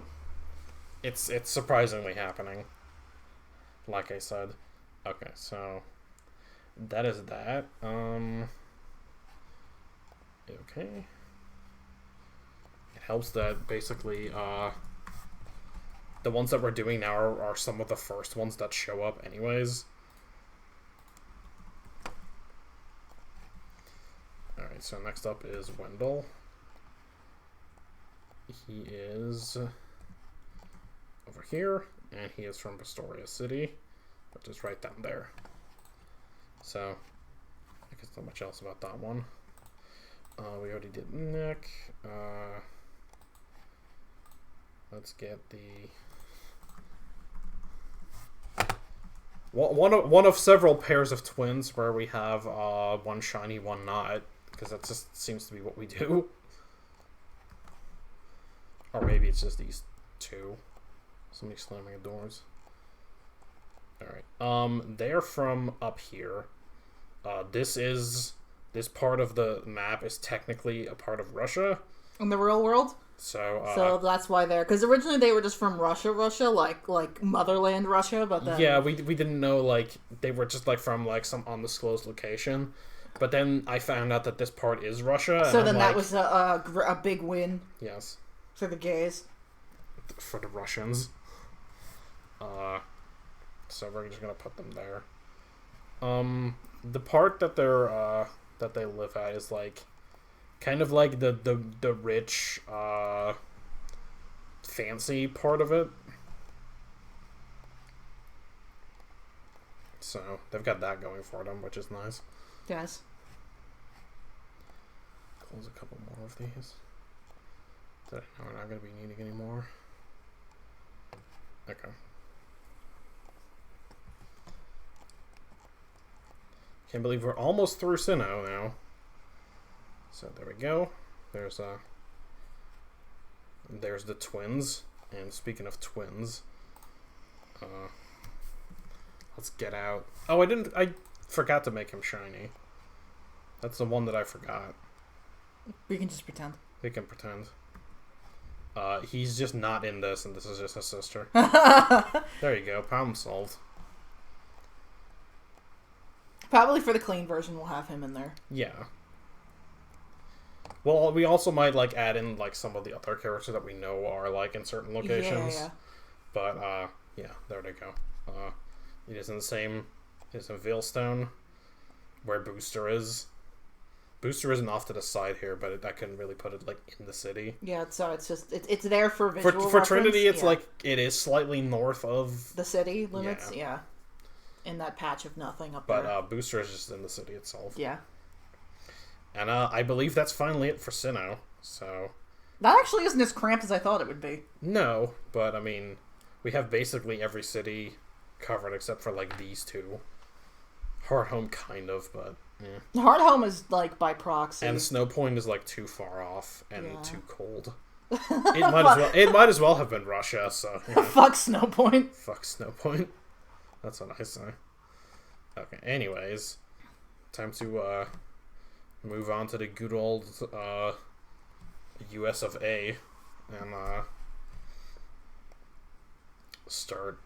It's surprisingly happening. like I said. Okay, so that is that. Okay. It helps that basically the ones that we're doing now are some of the first ones that show up anyways. Alright, so next up is Wendell. He is over here, and he is from Astoria City, which is right down there. So, I guess not much else about that one. We already did Nick. Let's get the one of several pairs of twins where we have one shiny, one not, because that just seems to be what we do. Or maybe it's just these two. Somebody slamming the doors. Alright. They're from up here. This part of the map is technically a part of Russia. In the real world? So that's why they're... Because originally they were just from Russia, like motherland Russia, but then... Yeah, we didn't know, like, they were just, like, from, like, some undisclosed location. But then I found out that this part is Russia. So then that was a big win. Yes. For the gays. For the Russians. So we're just gonna put them there. The part that that they live at is like kind of like the rich fancy part of it. So they've got that going for them, which is nice. Yes. Close a couple more of these that I know we're not going to be needing anymore. Okay. Can't believe we're almost through Sinnoh now. So there we go. There's the twins. And speaking of twins, let's get out. Oh, I forgot to make him shiny. That's the one that I forgot. We can just pretend. We can pretend. He's just not in this, and this is just his sister. There you go. Problem solved. Probably for the clean version, we'll have him in there. Yeah. Well, we also might, like, add in, like, some of the other characters that we know are, like, in certain locations. Yeah. But, yeah, there they go. It is in the same... It's in Veilstone, where Booster is. Booster isn't off to the side here, but I couldn't really put it, like, in the city. Yeah, so it's just... It's there for visual For reference. Trinity, it's, like, it is slightly north of... the city limits, yeah. In that patch of nothing up there. But Booster is just in the city itself. Yeah. And I believe that's finally it for Sinnoh, so... That actually isn't as cramped as I thought it would be. No, but, I mean, we have basically every city covered except for, like, these two. Hardhome, kind of, but... Yeah. Hardhome is, like, by proxy. And Snow Point is, like, too far off and too cold. It might as well have been Russia, so... You know. Fuck Snow Point. Fuck Snow Point. That's what I say. Okay, anyways. Time to, move on to the good old, US of A. And, start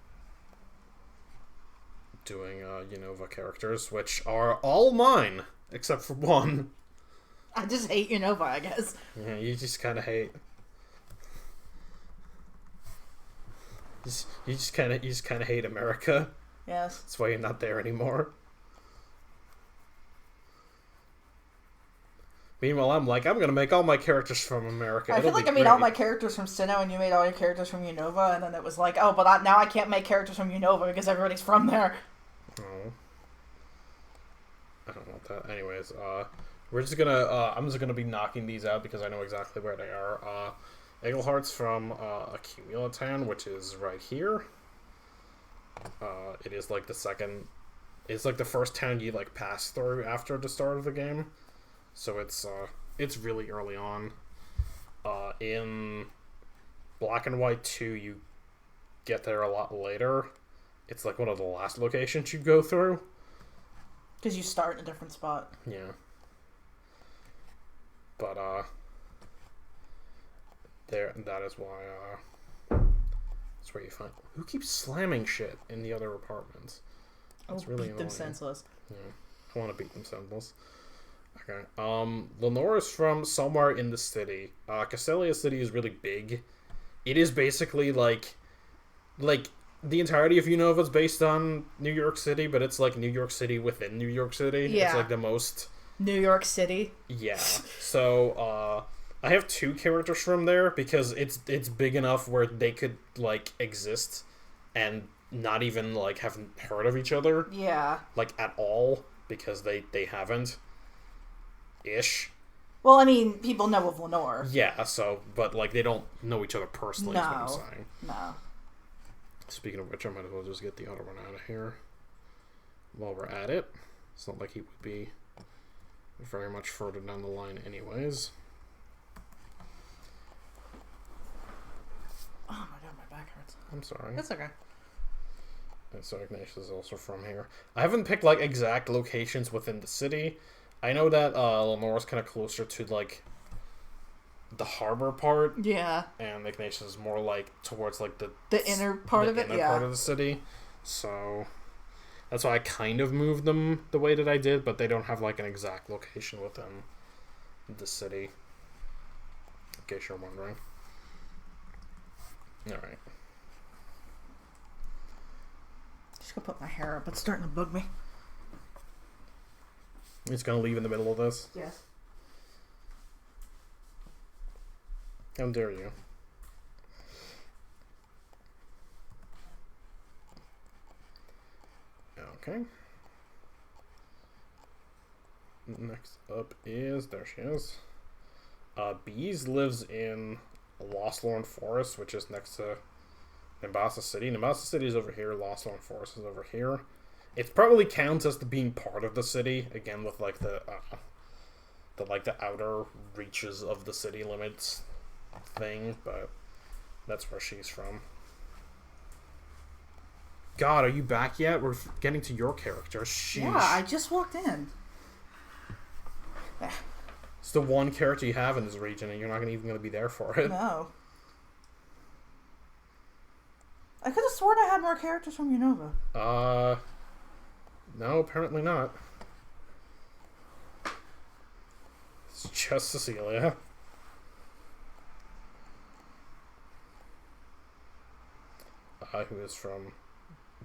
doing, Unova characters, which are all mine, except for one. I just hate Unova, I guess. Yeah, you just kind of hate... You just kind of hate America. Yes. That's why you're not there anymore. Meanwhile, I'm gonna make all my characters from America. I feel like I made all my characters from Sinnoh, and you made all your characters from Unova, and then it was like, oh, but now I can't make characters from Unova because everybody's from there. Oh. I don't want that. Anyways, we're just gonna, I'm just gonna be knocking these out because I know exactly where they are. Egilhart's from, Accumulatan, which is right here. It is like the second... It's like the first town you like pass through after the start of the game. So it's really early on. In Black and White 2, you get there a lot later. It's like one of the last locations you go through. Because you start in a different spot. Yeah. But, that is why, That's where you find... Who keeps slamming shit in the other apartments? That's really beat them senseless. Yeah, I want to beat them senseless. Okay. Lenore's from somewhere in the city. Castelia City is really big. It is basically like the entirety of Unova is based on New York City, but it's like New York City within New York City. Yeah. It's like the most... New York City. Yeah. So, I have 2 characters from there because it's big enough where they could, like, exist and not even, like, haven't heard of each other. Yeah. Like, at all, because they haven't. Ish. Well, I mean, people know of Lenore. Yeah, so, but, like, they don't know each other personally, is what I'm saying. No. Speaking of which, I might as well just get the other one out of here while we're at it. It's not like he would be very much further down the line anyways. Oh my god, my back hurts. I'm sorry. That's okay. And so Ignatius is also from here. I haven't picked, like, exact locations within the city. I know that Lenore's kind of closer to, like, the harbor part. Yeah. And Ignatius is more, like, towards, like, the inner part of it, inner part of the city. So that's why I kind of moved them the way that I did, but they don't have, like, an exact location within the city. In case you're wondering. Alright. Just gonna put my hair up. It's starting to bug me. It's gonna leave in the middle of this? Yes. How dare you? Okay. Next up is... There she is. Bees lives in Lost Lorn Forest, which is next to Nimbasa City. Nimbasa City is over here. Lost Lorn Forest is over here. It probably counts as being part of the city, again with like the outer reaches of the city limits thing, but that's where she's from. God, are you back yet? We're getting to your character. Sheesh. Yeah, I just walked in. It's the one character you have in this region, and you're not even going to be there for it. No. I could have sworn I had more characters from Unova. No, apparently not. It's just Cecilia. Who is from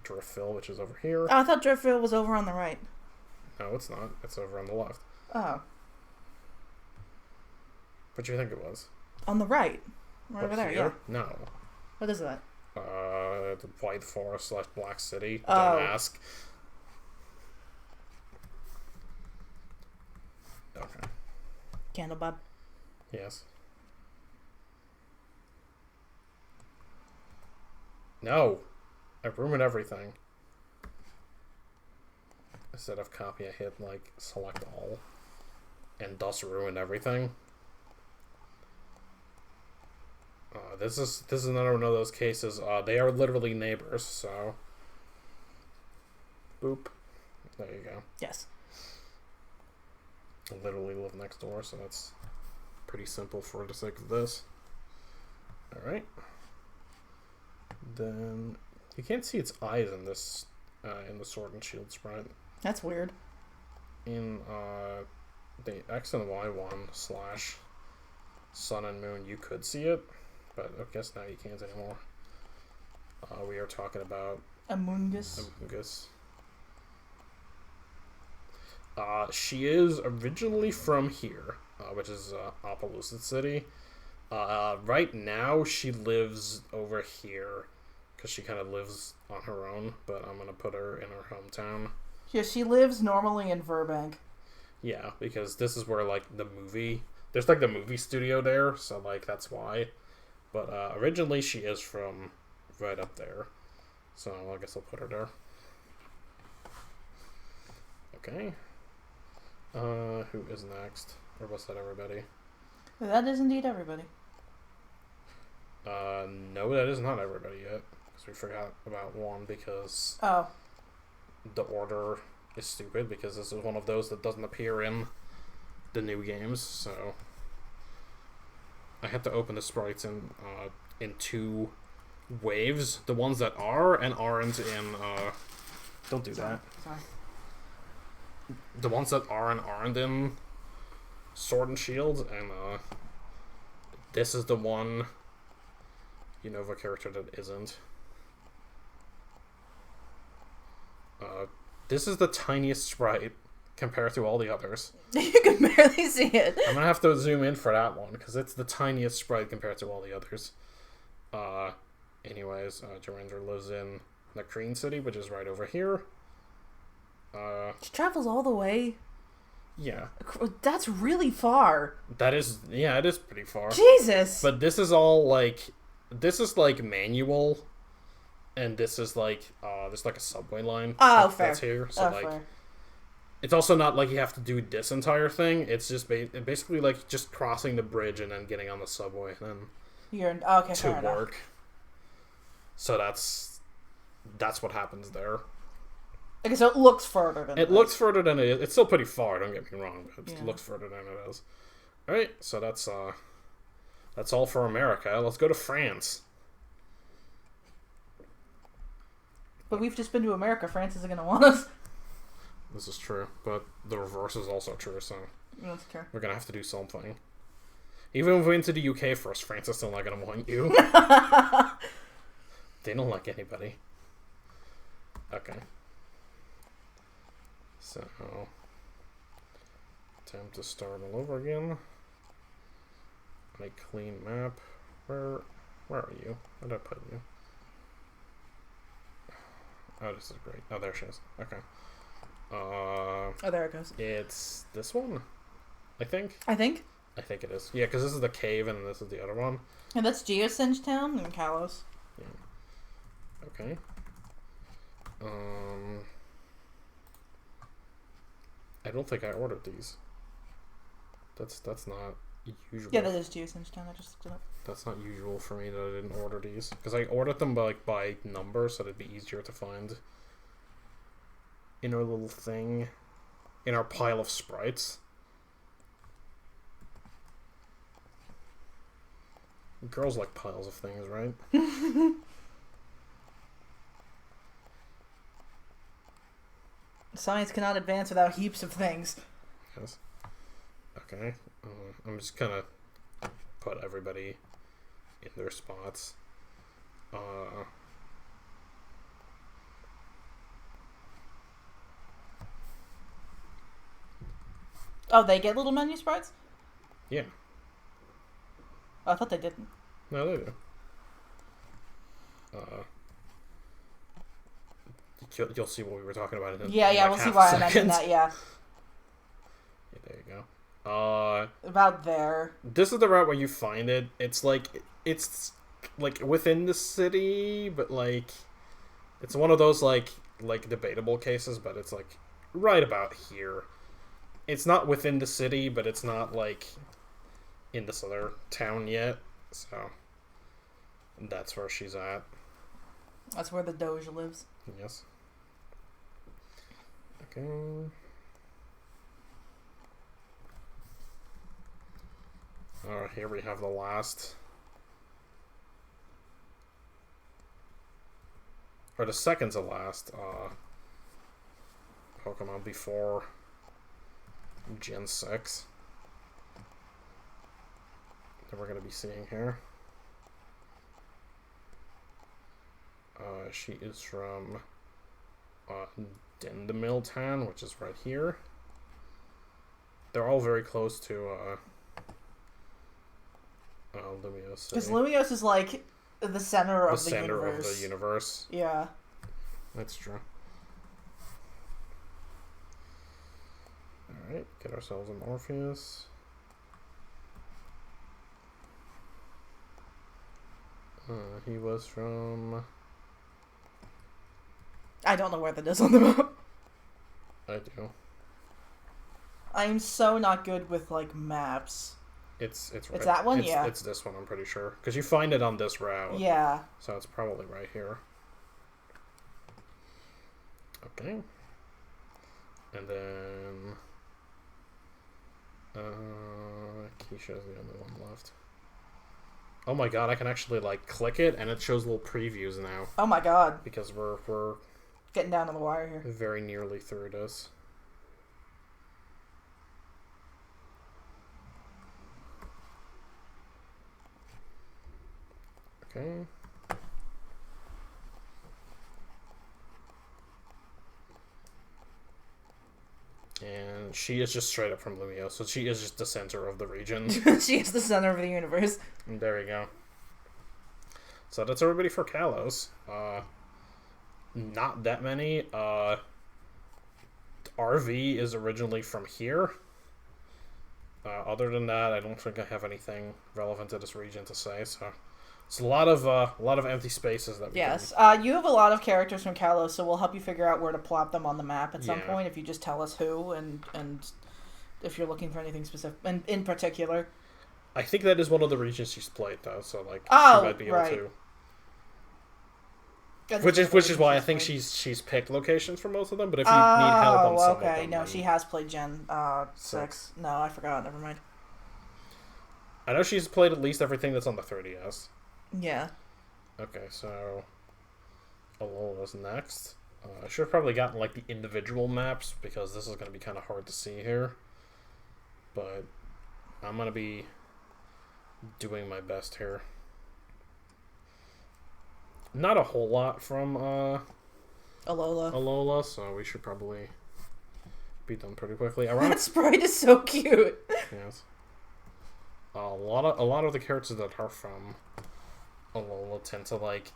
Driftville, which is over here. Oh, I thought Driftville was over on the right. No, it's not. It's over on the left. Oh. What do you think it was? On the right. Right over there, yeah. No. What is that? The White Forest / Black City. Oh. Don't ask. Okay. Candlebob. Yes. No. I ruined everything. Instead of copy, I hit, like, select all. And thus ruined everything. This is another one of those cases. They are literally neighbors, so... Boop. There you go. Yes. I literally live next door, so that's pretty simple for the sake of this. Alright. Then... You can't see its eyes in this, in the Sword and Shield sprite. That's weird. In, the X and Y one / Sun and Moon, you could see it, but I guess now you can't anymore. We are talking about Amoongus. She is originally from here, which is Opelousas City. Right now, she lives over here, because she kind of lives on her own, but I'm going to put her in her hometown. Yeah, she lives normally in Burbank. Yeah, because this is where, like, the movie... There's, like, the movie studio there, so, like, that's why. But originally, she is from right up there. So, I guess I'll put her there. Okay. Who is next? Or was that everybody? That is indeed everybody. No, that is not everybody yet. Because we forgot about one because... Oh. The order is stupid because this is one of those that doesn't appear in the new games, so... I had to open the sprites in two waves. The ones that are and aren't in. Don't do that. Sorry. The ones that are and aren't in Sword and Shield, and this is the one Unova character that isn't. This is the tiniest sprite compared to all the others. You can barely see it. I'm gonna have to zoom in for that one because it's the tiniest sprite compared to all the others. Anyways, Jarinder lives in the Kreen City, which is right over here. She travels all the way. Yeah. That's really far. That is, yeah, it is pretty far. Jesus. But this is all like, this is like manual, and this is like, there's like a subway line. Oh, fair. That's here, so fair. It's also not like you have to do this entire thing. It's just basically like just crossing the bridge and then getting on the subway and then Okay, to fair work. enough. So that's what happens there. Okay, so it looks further than it looks further than it is. It's still pretty far. Don't get me wrong, but it looks further than it is. All right, so that's all for America. Let's go to France. But we've just been to America. France isn't going to want us. This is true, but the reverse is also true, so That's true. we're going to have to do something. Even if we went to the UK first, France is still not going to want you. They don't like anybody. Okay. So, time to start all over again. Make clean map. Where are you? Where did I put you? Oh, this is great. Oh, there she is. Okay. Oh, there it goes. It's this one, I think. I think it is. Yeah, because this is the cave and this is the other one. And that's Geosinge Town and Kalos. Yeah. Okay. I don't think I ordered these. That's not usual. Yeah, that is Geosinge Town. I just looked it up. That's not usual for me that I didn't order these because I ordered them by number, so it'd be easier to find in our little thing, in our pile of sprites. Girls like piles of things, right? Science cannot advance without heaps of things. Yes. Okay. I'm just gonna put everybody in their spots. Oh, they get little menu sprites? Yeah. Oh, I thought they didn't. No, they do. You'll see what we were talking about in a we'll see why I mentioned that, yeah. There you go. About there. This is the route where you find it. It's like within the city, but like it's one of those like debatable cases, but it's like right about here. It's not within the city, but it's not like in this other town yet. So that's where she's at. That's where the Doge lives. Yes. Okay. Alright, here we have the last. Or the second to last Pokemon before Gen 6 that we're going to be seeing here. She is from Dendemil Town, which is right here. They're all very close to Lumiose City. Because Lumiose is like the center of the center universe. of the universe. Yeah. That's true. Alright, get ourselves an Orpheus. He was from... I don't know where that is on the map. I do. I'm so not good with, like, maps. It's right. That one? Yeah. It's this one, I'm pretty sure. Because you find it on this route. Yeah. So it's probably right here. Okay. And then... Keisha's the only one left. Oh my god, I can actually, like, click it, and it shows little previews now. Oh my god. Because we're getting down to the wire here. Very nearly through this. Okay. And she is just straight up from Lumio, so she is just the center of the region. She is the center of the universe. And there we go. So that's everybody for Kalos. Not that many. RV is originally from here. Other than that, I don't think I have anything relevant to this region to say. So it's a lot of empty spaces that we yes. can... You have a lot of characters from Kalos, so we'll help you figure out where to plop them on the map at some Yeah. point if you just tell us who and if you're looking for anything specific in particular. I think that is one of the regions she's played though, so like she might be able to. Which is why I think she's picked locations for most of them. But if you need help on some of them, no, she has played Gen 6. No, I forgot. Never mind. I know she's played at least everything that's on the 3DS. Yeah. Okay, so Alola's next. I should have probably gotten like the individual maps because this is going to be kind of hard to see here. But I'm going to be doing my best here. Not a whole lot from Alola, so we should probably be done pretty quickly. That sprite is so cute. Yes. A lot of the characters that are from Alola tend to like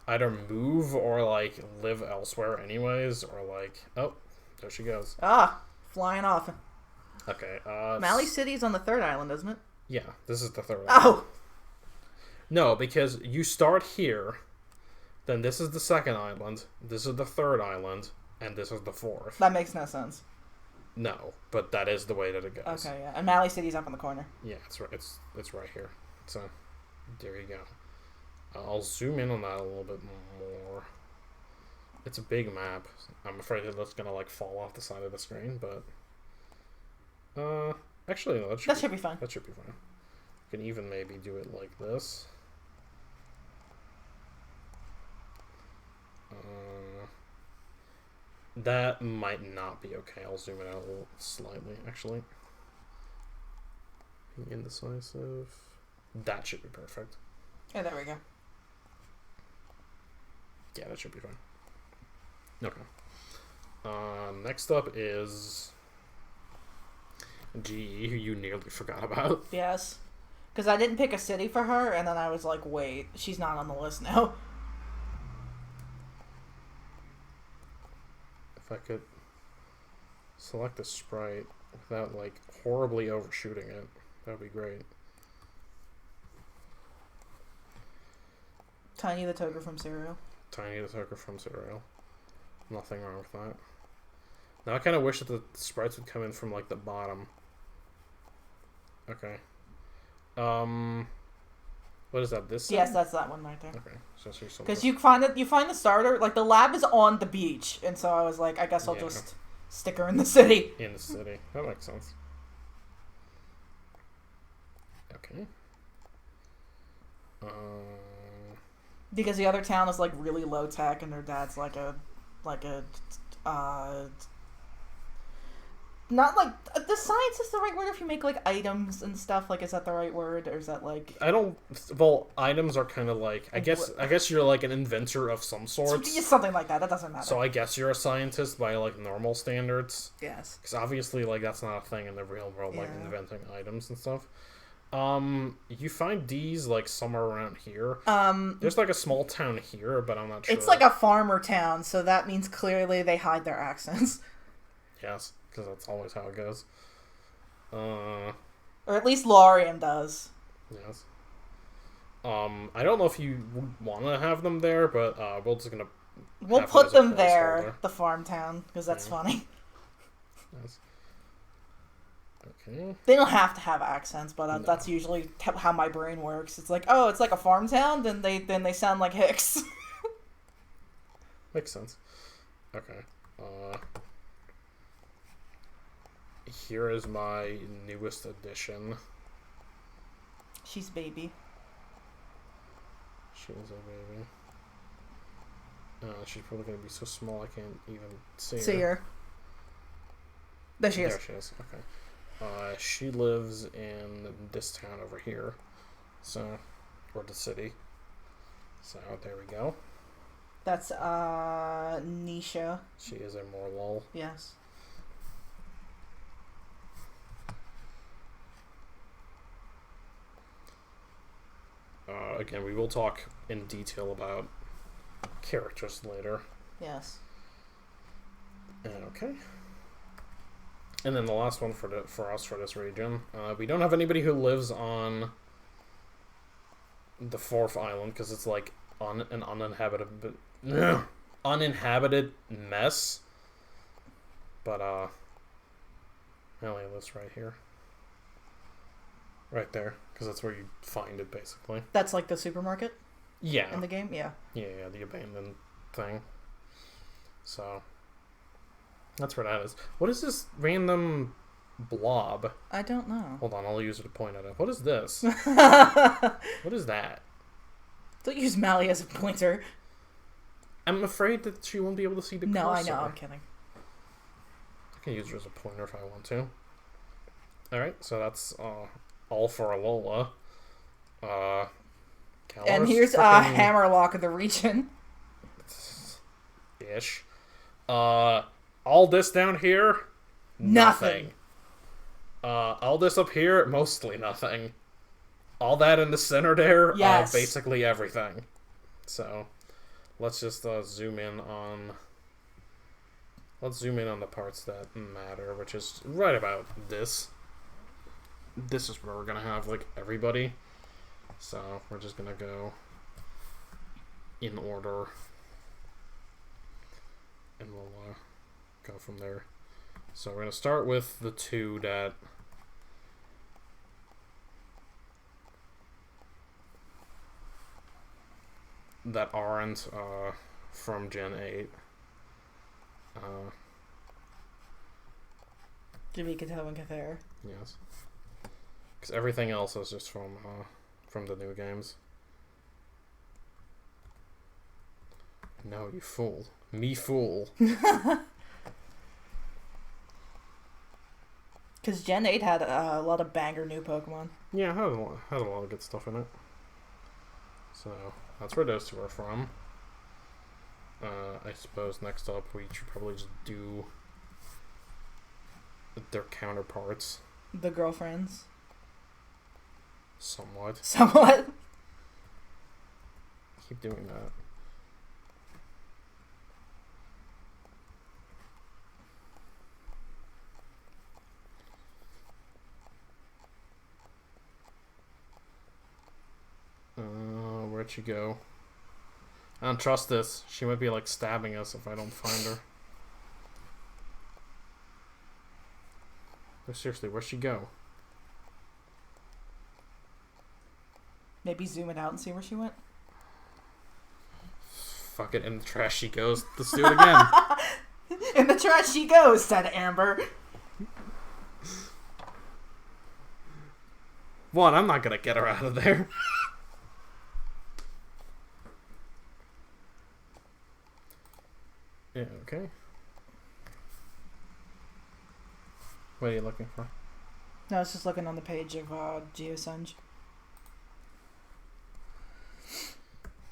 either move or like live elsewhere anyways, or like, oh, there she goes. Ah, flying off. Okay. Mali City's on the third island, isn't it? Yeah, this is the third island. Oh! No, because you start here, then this is the second island, this is the third island, and this is the fourth. That makes no sense. No, but that is the way that it goes. Okay, yeah. And Mali City's up in the corner. Yeah, it's right. It's right here. So there you go. I'll zoom in on that a little bit more. It's a big map. I'm afraid that that's gonna like fall off the side of the screen, but actually no, that should be fine. That should be fine. You can even maybe do it like this. That might not be okay. I'll zoom it out a little slightly, actually. Indecisive. That should be perfect. Yeah, there we go. Yeah, that should be fine. Okay. Next up is GE, who you nearly forgot about. Yes. Because I didn't pick a city for her, and then I was like, wait, she's not on the list now. If I could select a sprite without, like, horribly overshooting it, that would be great. Tiny the Toger from Cereal. Tiny the Toger from Cereal. Nothing wrong with that. Now I kind of wish that the sprites would come in from, like, the bottom. Okay. What is that? This? Yes, that's that one right there. Okay. So because you find the starter, like the lab is on the beach, and so I was like, I guess I'll just stick her in the city. In the city, that makes sense. Okay. Because the other town is like really low tech, and their dad's like a not like the science is the right word if you make like items and stuff. Like, is that the right word, or is that like? I don't. Well, items are kind of like I guess you're like an inventor of some sort. Something like that. That doesn't matter. So I guess you're a scientist by like normal standards. Yes. Because obviously, like that's not a thing in the real world, like inventing items and stuff. You find these like somewhere around here. There's like a small town here, but I'm not sure. It's like a farmer town, so that means clearly they hide their accents. Yes. Because that's always how it goes. Or at least Laurium does. Yes. I don't know if you want to have them there, but we're just gonna. We'll put them there, the farm town, because that's funny. Yes. Okay. They don't have to have accents, but that's usually how my brain works. It's like, oh, it's like a farm town, then they sound like Hicks. Makes sense. Okay. Here is my newest addition. She's baby. She is a baby. She's probably gonna be so small I can't even see her. There she is. There she is. Okay. She lives in this town over here, so, or the city. So there we go. That's Nisha. She is a Morlul. Yes. Again, we will talk in detail about characters later. Yes. Okay. And then the last one for us for this region, we don't have anybody who lives on the fourth island because it's like an uninhabited mess. But Ellie lives right here, right there, because that's where you find it basically. That's like the supermarket. Yeah. In the game, yeah. Yeah, the abandoned thing. So that's where that is. What is this random blob? I don't know. Hold on, I'll use it to point at it. What is this? What is that? Don't use Mally as a pointer. I'm afraid that she won't be able to see the cursor. No, I know, I'm kidding. I can use her as a pointer if I want to. Alright, so that's all for Alola. And here's Hammerlock of the region. Ish. All this down here, nothing. All this up here, mostly nothing. All that in the center there, yes. Basically everything. So, let's just zoom in on... Let's zoom in on the parts that matter, which is right about this. This is where we're gonna have, like, everybody. So, we're just gonna go in order. And we'll go from there. So, we're gonna start with the two that aren't from Gen 8. Javikato and Cather. Yes. Because everything else is just from the new games. No, you fool. Me fool. Because Gen 8 had a lot of banger new Pokemon. Yeah, had a lot of good stuff in it. So, that's where those two are from. I suppose next up we should probably just do their counterparts. The girlfriends. Somewhat. Keep doing that. Where'd she go? I don't trust this. She might be like stabbing us if I don't find her. No, seriously, where'd she go? Maybe zoom it out and see where she went. Fuck it, in the trash she goes. Let's do it again. In the trash she goes, said Amber. One, I'm not gonna get her out of there. Yeah, okay. What are you looking for? No, I was just looking on the page of Geosunge.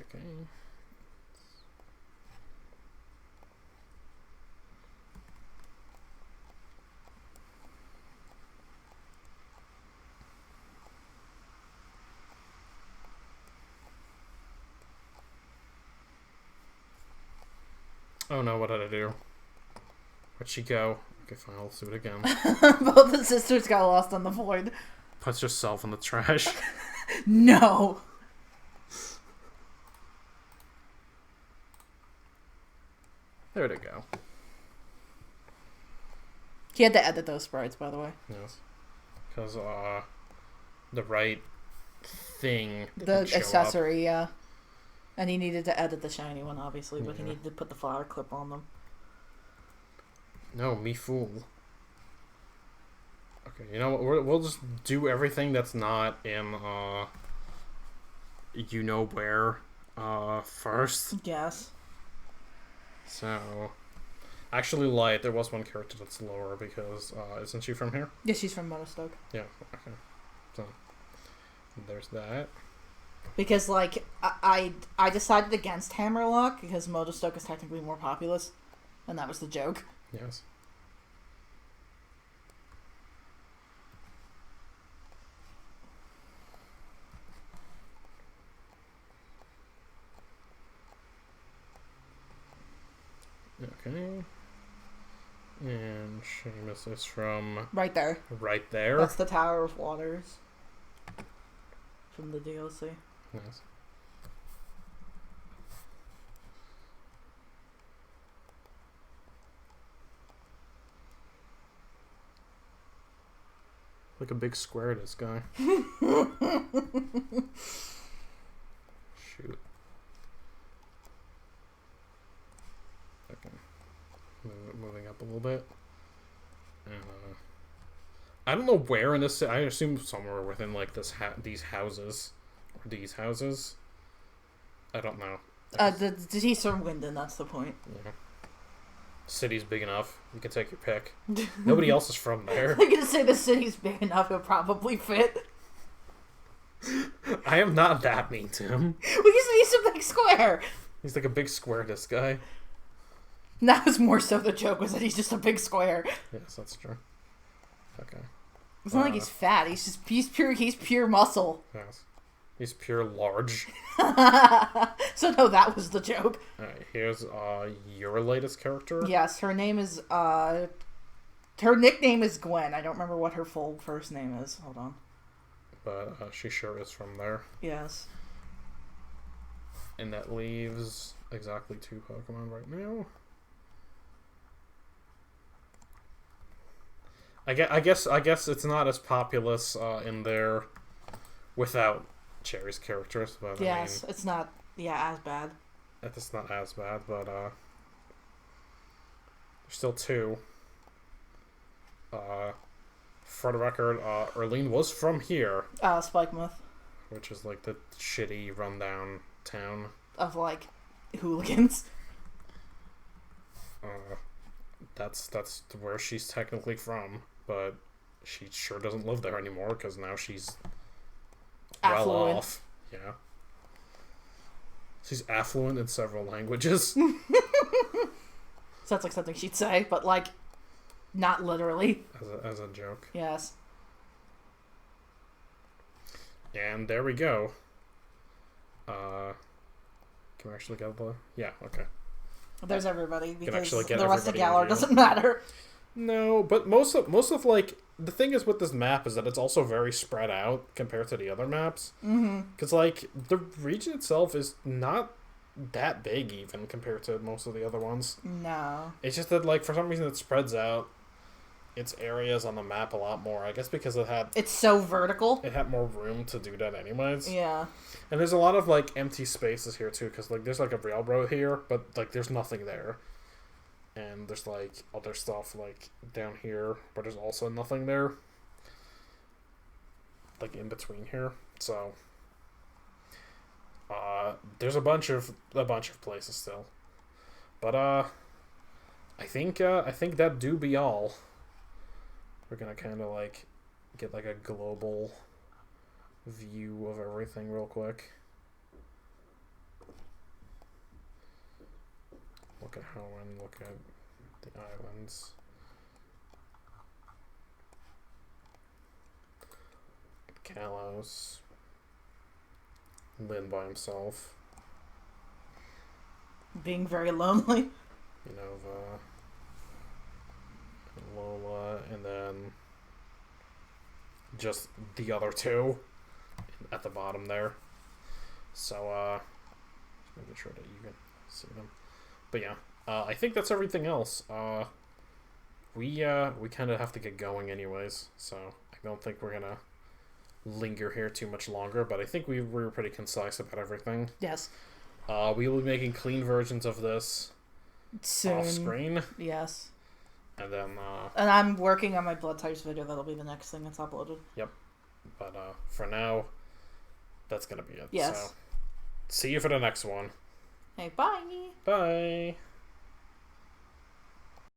Okay. Oh no, what did I do? Where'd she go? Okay, fine, I'll do it again. Both the sisters got lost on the void. Puts yourself in the trash. No! There they go. He had to edit those sprites, by the way. Yes. Because, the right thing. The accessory, yeah. And he needed to edit the shiny one, obviously, but he needed to put the flower clip on them. No, me fool. Okay, you know what? We'll just do everything that's not in, you know where first. Yes. So, actually, Light, there was one character that's lower because, isn't she from here? Yeah, she's from Monostoke. Yeah, okay. So, there's that. Because, like, I decided against Hammerlock because Monostoke is technically more populous, and that was the joke. Yes. Okay. And Seamus is from... Right there. Right there? That's the Tower of Waters. From the DLC. Yes. Like a big square, this guy. Shoot. Okay. Moving up a little bit. I don't know where in this. I assume somewhere within like these houses, or these houses. I don't know. He's from Winden. That's the point. Yeah. City's big enough. You can take your pick. Nobody else is from there. I'm gonna say the city's big enough. It'll probably fit. I am not that mean to him. Well, he's a big square. He's like a big square. This guy. That was more so the joke, was that he's just a big square. Yes, that's true. Okay. It's not like he's fat. He's pure muscle. Yes. He's pure large. So no, that was the joke. Alright, here's your latest character. Yes, her name is her nickname is Gwen. I don't remember what her full first name is. Hold on. But she sure is from there. Yes. And that leaves exactly 2 Pokemon right now. I guess it's not as populous in there without Cherry's characters, but yes, it's not as bad. It's not as bad, but there's still 2. For the record, Erlene was from here. Spikemuth. Which is like the shitty rundown town of like hooligans. That's where she's technically from, but she sure doesn't live there anymore because now she's affluent. Well off. Yeah. She's affluent in several languages. Sounds like something she'd say, but like not literally. As a joke. Yes. And there we go. Can we actually get the... Yeah, okay. There's everybody, because the rest of Galar doesn't matter. No, but most of like... The thing is with this map is that it's also very spread out compared to the other maps. Mm-hmm. Because, like, the region itself is not that big even compared to most of the other ones. No. It's just that, like, for some reason it spreads out its areas on the map a lot more. I guess because it's so vertical. It had more room to do that anyways. Yeah. And there's a lot of, like, empty spaces here, too, because, like, there's, like, a railroad here, but, like, there's nothing there. And there's, like, other stuff, like, down here, but there's also nothing there. Like, in between here. So, there's a bunch of places still. But, I think that do be all. We're gonna kind of, like, get, like, a global view of everything real quick. Look at Hoenn, look at the islands. Kalos. Lynn by himself. Being very lonely. Unova. Lola, and then just the other 2 at the bottom there. So, just making sure that you can see them. But yeah, I think that's everything else. We kind of have to get going anyways, so I don't think we're gonna linger here too much longer. But I think we were pretty concise about everything. Yes. We will be making clean versions of this soon. Off screen. Yes. And then. And I'm working on my blood types video. That'll be the next thing that's uploaded. Yep. But for now, that's gonna be it. Yes. So, See you for the next one. Hey, bye. Bye.